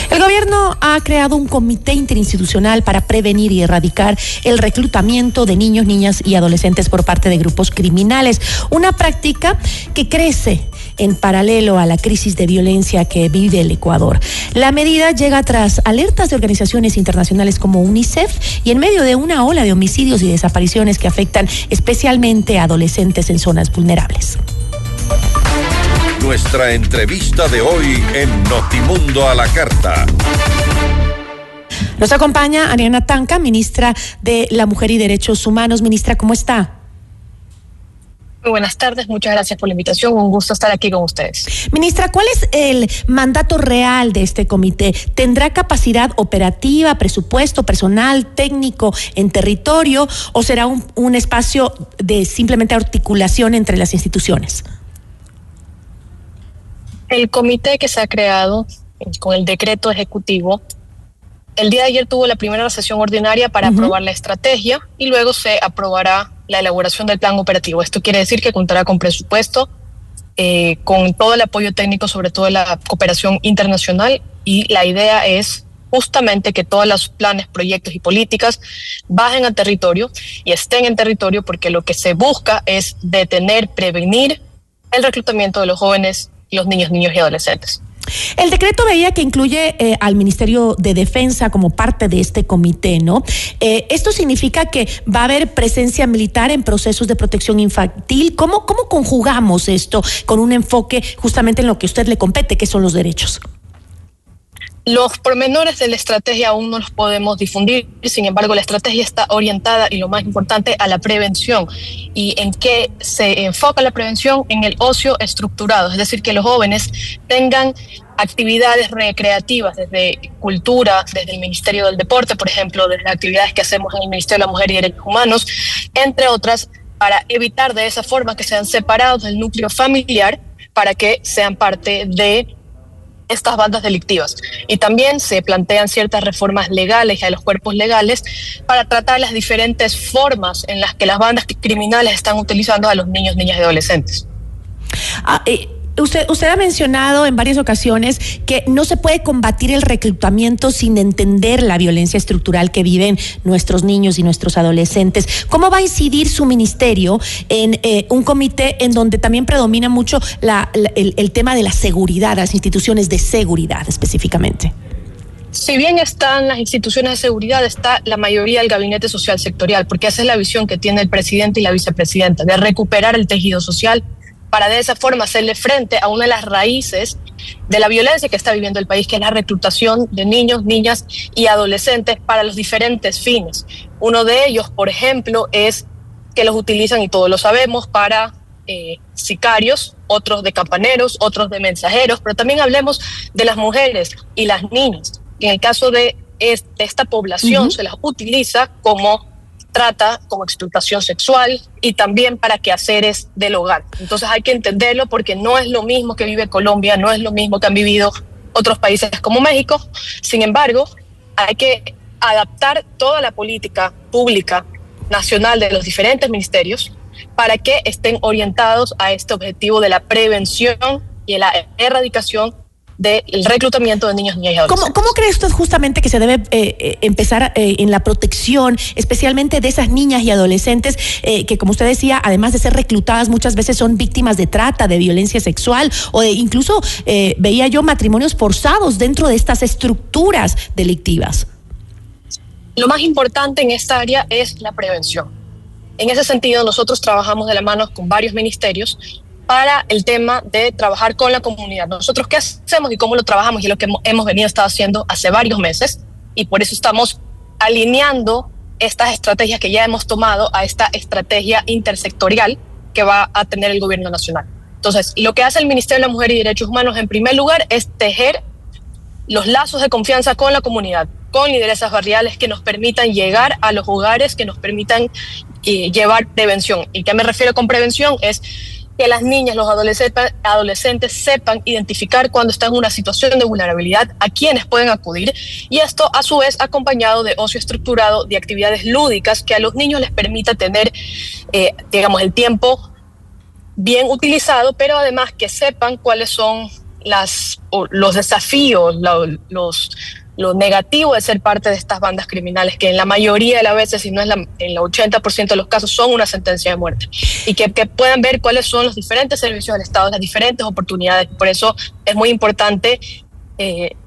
El gobierno ha creado un comité interinstitucional para prevenir y erradicar el reclutamiento de niños, niñas y adolescentes por parte de grupos criminales, una práctica que crece en paralelo a la crisis de violencia que vive el Ecuador. La medida llega tras alertas de organizaciones internacionales como UNICEF y en medio de una ola de homicidios y desapariciones que afectan especialmente a adolescentes en zonas vulnerables.
Nuestra entrevista de hoy en Notimundo a la carta.
Nos acompaña Ariana Tanca, ministra de la Mujer y Derechos Humanos. Ministra, ¿cómo está?
Muy buenas tardes, muchas gracias por la invitación, un gusto estar aquí con ustedes.
Ministra, ¿cuál es el mandato real de este comité? ¿Tendrá capacidad operativa, presupuesto, personal, técnico en territorio o será un espacio de simplemente articulación entre las instituciones?
El comité que se ha creado con el decreto ejecutivo, el día de ayer tuvo la primera sesión ordinaria para aprobar la estrategia y luego se aprobará la elaboración del plan operativo. Esto quiere decir que contará con presupuesto, con todo el apoyo técnico, sobre todo la cooperación internacional, y la idea es justamente que todos los planes, proyectos y políticas bajen a territorio y estén en territorio, porque lo que se busca es detener, prevenir el reclutamiento de los jóvenes, los niños y adolescentes.
El decreto veía que incluye al Ministerio de Defensa como parte de este comité, ¿no? Esto significa que va a haber presencia militar en procesos de protección infantil. ¿Cómo conjugamos esto con un enfoque justamente en lo que a usted le compete, que son los derechos?
Los pormenores de la estrategia aún no los podemos difundir, sin embargo la estrategia está orientada, y lo más importante, a la prevención. ¿Y en qué se enfoca la prevención? En el ocio estructurado, es decir, que los jóvenes tengan actividades recreativas, desde cultura, desde el Ministerio del Deporte, por ejemplo, desde las actividades que hacemos en el Ministerio de la Mujer y Derechos Humanos, entre otras, para evitar de esa forma que sean separados del núcleo familiar para que sean parte de estas bandas delictivas. Y también se plantean ciertas reformas legales a los cuerpos legales para tratar las diferentes formas en las que las bandas criminales están utilizando a los niños, niñas y adolescentes.
Usted ha mencionado en varias ocasiones que no se puede combatir el reclutamiento sin entender la violencia estructural que viven nuestros niños y nuestros adolescentes. ¿Cómo va a incidir su ministerio en un comité en donde también predomina mucho el tema de la seguridad, las instituciones de seguridad específicamente?
Si bien están las instituciones de seguridad, está la mayoría del gabinete social sectorial, porque esa es la visión que tiene el presidente y la vicepresidenta, de recuperar el tejido social, para de esa forma hacerle frente a una de las raíces de la violencia que está viviendo el país, que es la reclutación de niños, niñas y adolescentes para los diferentes fines. Uno de ellos, por ejemplo, es que los utilizan, y todos lo sabemos, para sicarios, otros de campaneros, otros de mensajeros, pero también hablemos de las mujeres y las niñas. En el caso de esta población se las utiliza como trata como explotación sexual y también para quehaceres del hogar. Entonces hay que entenderlo porque no es lo mismo que vive Colombia, no es lo mismo que han vivido otros países como México. Sin embargo, hay que adaptar toda la política pública nacional de los diferentes ministerios para que estén orientados a este objetivo de la prevención y la erradicación del reclutamiento de niños, niñas y adolescentes.
¿Cómo cree usted justamente que se debe empezar en la protección, especialmente de esas niñas y adolescentes que, como usted decía, además de ser reclutadas, muchas veces son víctimas de trata, de violencia sexual o de incluso, veía yo, matrimonios forzados dentro de estas estructuras delictivas?
Lo más importante en esta área es la prevención. En ese sentido, nosotros trabajamos de la mano con varios ministerios para el tema de trabajar con la comunidad. Nosotros qué hacemos y cómo lo trabajamos, y es lo que hemos venido haciendo hace varios meses, y por eso estamos alineando estas estrategias que ya hemos tomado a esta estrategia intersectorial que va a tener el gobierno nacional. Entonces, lo que hace el Ministerio de la Mujer y Derechos Humanos en primer lugar es tejer los lazos de confianza con la comunidad, con lideresas barriales que nos permitan llegar a los hogares, que nos permitan llevar prevención. ¿Y qué me refiero con prevención? Es que las niñas, los adolescentes sepan identificar cuando están en una situación de vulnerabilidad, a quienes pueden acudir, y esto a su vez acompañado de ocio estructurado, de actividades lúdicas que a los niños les permita tener, digamos, el tiempo bien utilizado, pero además que sepan cuáles son los desafíos, lo negativo de ser parte de estas bandas criminales, que en la mayoría de las veces, si no es en el 80% de los casos, son una sentencia de muerte, y que puedan ver cuáles son los diferentes servicios del Estado, las diferentes oportunidades. Por eso es muy importante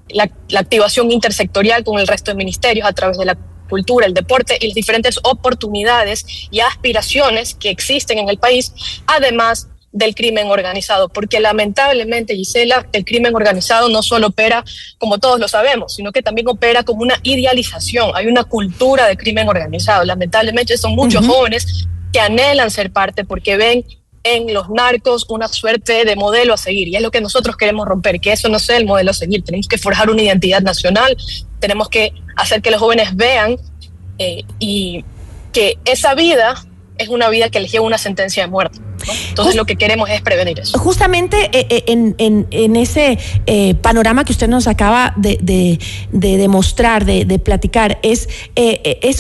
la activación intersectorial con el resto de ministerios a través de la cultura, el deporte y las diferentes oportunidades y aspiraciones que existen en el país, además del crimen organizado, porque lamentablemente, Gisela, el crimen organizado no solo opera, como todos lo sabemos, sino que también opera como una idealización. Hay una cultura de crimen organizado. Lamentablemente son muchos jóvenes que anhelan ser parte porque ven en los narcos una suerte de modelo a seguir, y es lo que nosotros queremos romper, que eso no sea el modelo a seguir. Tenemos que forjar una identidad nacional, tenemos que hacer que los jóvenes vean y que esa vida es una vida que les lleva una sentencia de muerte, ¿no? Entonces lo que queremos es prevenir eso. Justamente
en ese panorama que usted nos acaba de demostrar, de platicar, es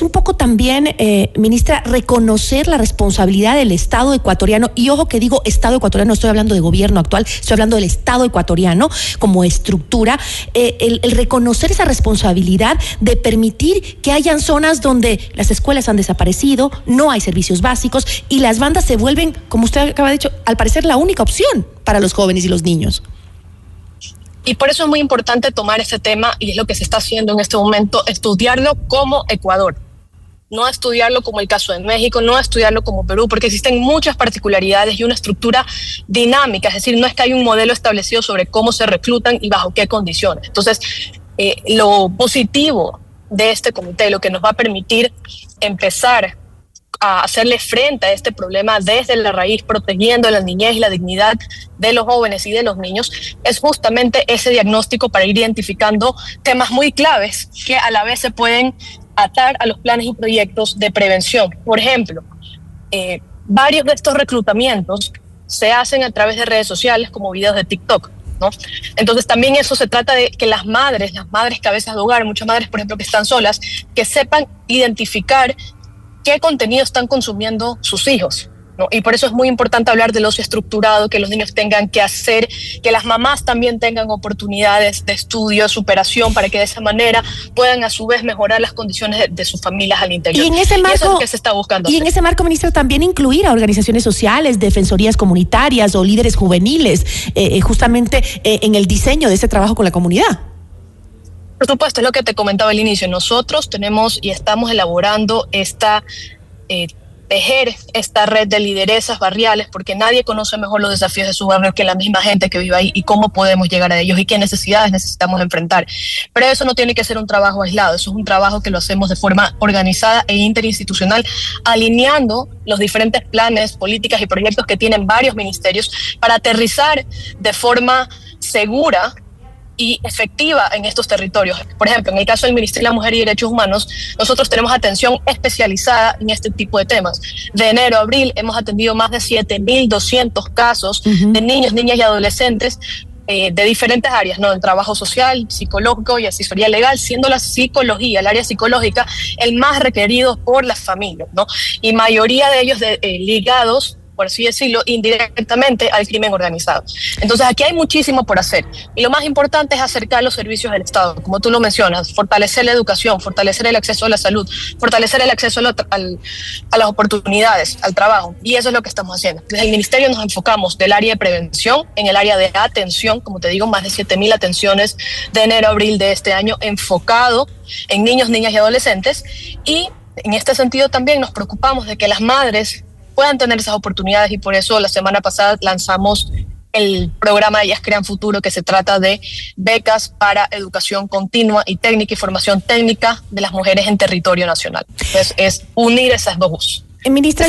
un poco también, ministra, reconocer la responsabilidad del Estado ecuatoriano, y ojo que digo Estado ecuatoriano, no estoy hablando de gobierno actual, estoy hablando del Estado ecuatoriano como estructura, el reconocer esa responsabilidad de permitir que hayan zonas donde las escuelas han desaparecido, no hay servicios básicos y las bandas se vuelven, como usted acaba de decir, al parecer la única opción para los jóvenes y los niños.
Y por eso es muy importante tomar este tema, y es lo que se está haciendo en este momento, estudiarlo como Ecuador, no estudiarlo como el caso de México, no estudiarlo como Perú, porque existen muchas particularidades y una estructura dinámica, es decir, no es que hay un modelo establecido sobre cómo se reclutan y bajo qué condiciones. Entonces, lo positivo de este comité, lo que nos va a permitir empezar a hacerle frente a este problema desde la raíz, protegiendo la niñez y la dignidad de los jóvenes y de los niños, es justamente ese diagnóstico para ir identificando temas muy claves que a la vez se pueden atar a los planes y proyectos de prevención. Por ejemplo, varios de estos reclutamientos se hacen a través de redes sociales como videos de TikTok, ¿no? Entonces también eso se trata de que las madres cabezas de hogar, muchas madres por ejemplo que están solas, que sepan identificar qué contenido están consumiendo sus hijos, ¿no? Y por eso es muy importante hablar del ocio estructurado, que los niños tengan que hacer, que las mamás también tengan oportunidades de estudio, superación, para que de esa manera puedan a su vez mejorar las condiciones de sus familias al interior.
Y en ese marco,
eso es lo que se está buscando hacer.
En ese marco, ministra, también incluir a organizaciones sociales, defensorías comunitarias o líderes juveniles, justamente en el diseño de ese trabajo con la comunidad.
Por supuesto, es lo que te comentaba al inicio. Nosotros tenemos y estamos elaborando tejer esta red de lideresas barriales, porque nadie conoce mejor los desafíos de su barrio que la misma gente que vive ahí, y cómo podemos llegar a ellos y qué necesidades necesitamos enfrentar. Pero eso no tiene que ser un trabajo aislado, eso es un trabajo que lo hacemos de forma organizada e interinstitucional, alineando los diferentes planes, políticas y proyectos que tienen varios ministerios para aterrizar de forma segura y efectiva en estos territorios. Por ejemplo, en el caso del Ministerio de la Mujer y Derechos Humanos, nosotros tenemos atención especializada en este tipo de temas. De enero a abril hemos atendido más de 7.200 casos de niños, niñas y adolescentes de diferentes áreas, ¿no? El trabajo social, psicológico y asesoría legal, siendo la psicología, el área psicológica, el más requerido por las familias, ¿no? Y mayoría de ellos ligados, por así decirlo, indirectamente al crimen organizado. Entonces aquí hay muchísimo por hacer y lo más importante es acercar los servicios del Estado, como tú lo mencionas, fortalecer la educación, fortalecer el acceso a la salud, fortalecer el acceso a las oportunidades, al trabajo, y eso es lo que estamos haciendo. Desde el Ministerio nos enfocamos del área de prevención en el área de atención, como te digo, más de 7.000 atenciones de enero a abril de este año enfocado en niños, niñas y adolescentes, y en este sentido también nos preocupamos de que las madres puedan tener esas oportunidades y por eso la semana pasada lanzamos el programa Ellas Crean Futuro, que se trata de becas para educación continua y técnica y formación técnica de las mujeres en territorio nacional. Entonces es unir esas dos.
Ministra,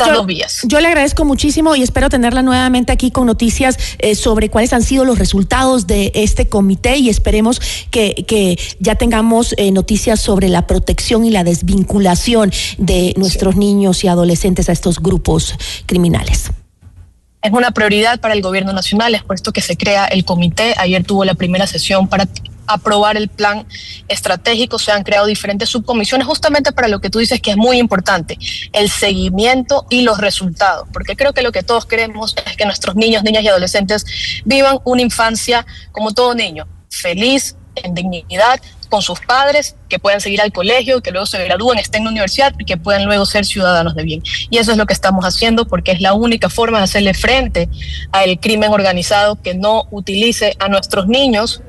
yo le agradezco muchísimo y espero tenerla nuevamente aquí con noticias sobre cuáles han sido los resultados de este comité y esperemos que ya tengamos noticias sobre la protección y la desvinculación de nuestros niños y adolescentes a estos grupos criminales.
Es una prioridad para el gobierno nacional, es por esto que se crea el comité. Ayer tuvo la primera sesión para aprobar el plan estratégico, se han creado diferentes subcomisiones justamente para lo que tú dices que es muy importante, el seguimiento y los resultados, porque creo que lo que todos queremos es que nuestros niños, niñas y adolescentes vivan una infancia como todo niño, feliz, en dignidad, con sus padres, que puedan seguir al colegio, que luego se gradúen, estén en la universidad y que puedan luego ser ciudadanos de bien. Y eso es lo que estamos haciendo porque es la única forma de hacerle frente al crimen organizado que no utilice a nuestros niños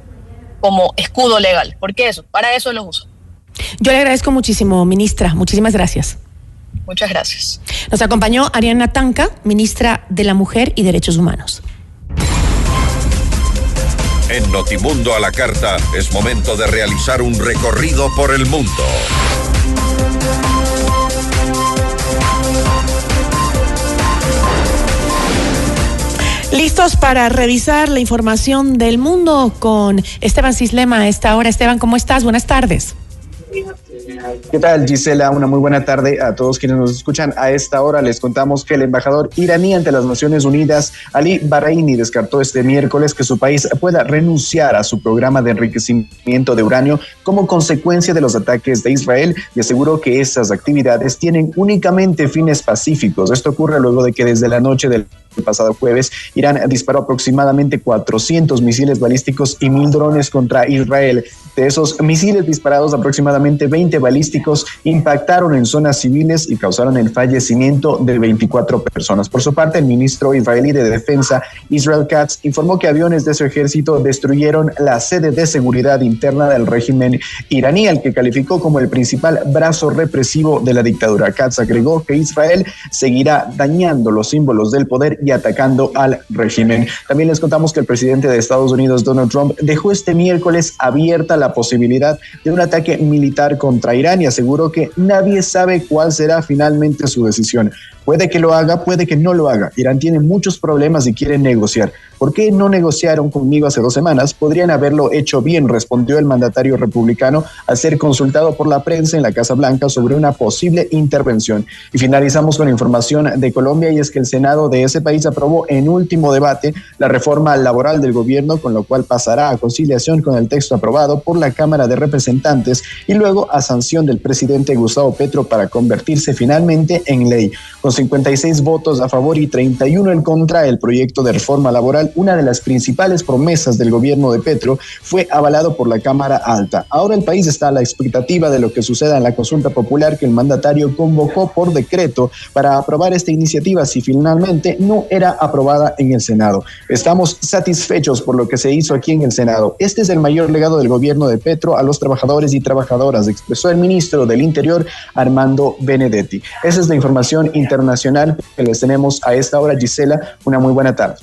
como escudo legal, porque para eso los uso.
Yo le agradezco muchísimo, ministra. Muchísimas gracias.
Muchas gracias.
Nos acompañó Ariana Tanca, ministra de la Mujer y Derechos Humanos.
En Notimundo a la Carta es momento de realizar un recorrido por el mundo.
Listos para revisar la información del mundo con Esteban Cislema a esta hora. Esteban, ¿cómo estás? Buenas tardes.
¿Qué tal, Gisela? Una muy buena tarde a todos quienes nos escuchan. A esta hora les contamos que el embajador iraní ante las Naciones Unidas, Ali Bahreini, descartó este miércoles que su país pueda renunciar a su programa de enriquecimiento de uranio como consecuencia de los ataques de Israel y aseguró que esas actividades tienen únicamente fines pacíficos. Esto ocurre luego de que desde la noche del pasado jueves, Irán disparó aproximadamente 400 misiles balísticos y 1.000 drones contra Israel. De esos misiles disparados, aproximadamente 20 balísticos impactaron en zonas civiles y causaron el fallecimiento de 24 personas. Por su parte, el ministro israelí de Defensa, Israel Katz, informó que aviones de su ejército destruyeron la sede de seguridad interna del régimen iraní, al que calificó como el principal brazo represivo de la dictadura. Katz agregó que Israel seguirá dañando los símbolos del poder y atacando al régimen. También les contamos que el presidente de Estados Unidos, Donald Trump, dejó este miércoles abierta la posibilidad de un ataque militar contra Irán y aseguró que nadie sabe cuál será finalmente su decisión. Puede que lo haga, puede que no lo haga. Irán tiene muchos problemas y quiere negociar. ¿Por qué no negociaron conmigo hace 2 semanas? Podrían haberlo hecho bien, respondió el mandatario republicano al ser consultado por la prensa en la Casa Blanca sobre una posible intervención. Y finalizamos con información de Colombia, y es que el Senado de ese país aprobó en último debate la reforma laboral del gobierno, con lo cual pasará a conciliación con el texto aprobado por la Cámara de Representantes y luego a sanción del presidente Gustavo Petro para convertirse finalmente en ley. Con 56 votos a favor y 31 en contra, el proyecto de reforma laboral, una de las principales promesas del gobierno de Petro, fue avalado por la Cámara Alta. Ahora el país está a la expectativa de lo que suceda en la consulta popular que el mandatario convocó por decreto para aprobar esta iniciativa si finalmente no era aprobada en el Senado. Estamos satisfechos por lo que se hizo aquí en el Senado. Este es el mayor legado del gobierno de Petro a los trabajadores y trabajadoras, expresó el ministro del Interior, Armando Benedetti. Esa es la información internacional que les tenemos a esta hora. Gisela, una muy buena tarde.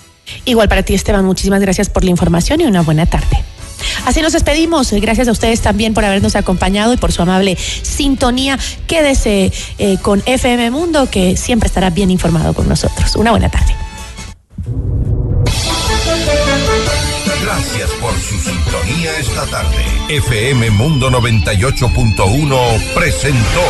Igual para ti, Esteban, muchísimas gracias por la información y una buena tarde. Así nos despedimos. Gracias a ustedes también por habernos acompañado y por su amable sintonía. Quédese con FM Mundo, que siempre estará bien informado con nosotros. Una buena tarde.
Gracias por su sintonía. sintonía esta tarde. FM Mundo 98.1 presentó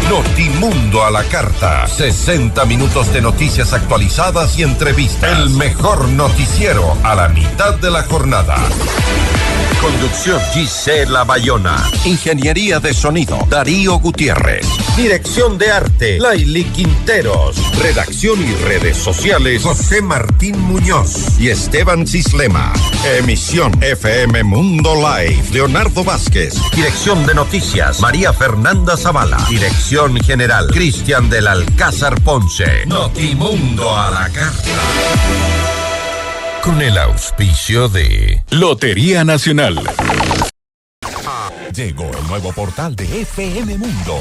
Notimundo a la carta. 60 minutos de noticias actualizadas y entrevistas. El mejor noticiero a la mitad de la jornada. Conducción Gisela Bayona. Ingeniería de sonido Darío Gutiérrez. Dirección de arte Laili Quinteros. Redacción y redes sociales José Martín Muñoz y Esteban Cislema. Emisión FM Mundo Live Leonardo Vázquez. Dirección de noticias María Fernanda Zavala. Dirección general Cristian del Alcázar Ponce. Notimundo a la carta. Con el auspicio de
Lotería Nacional. Llegó el nuevo portal de FM Mundo.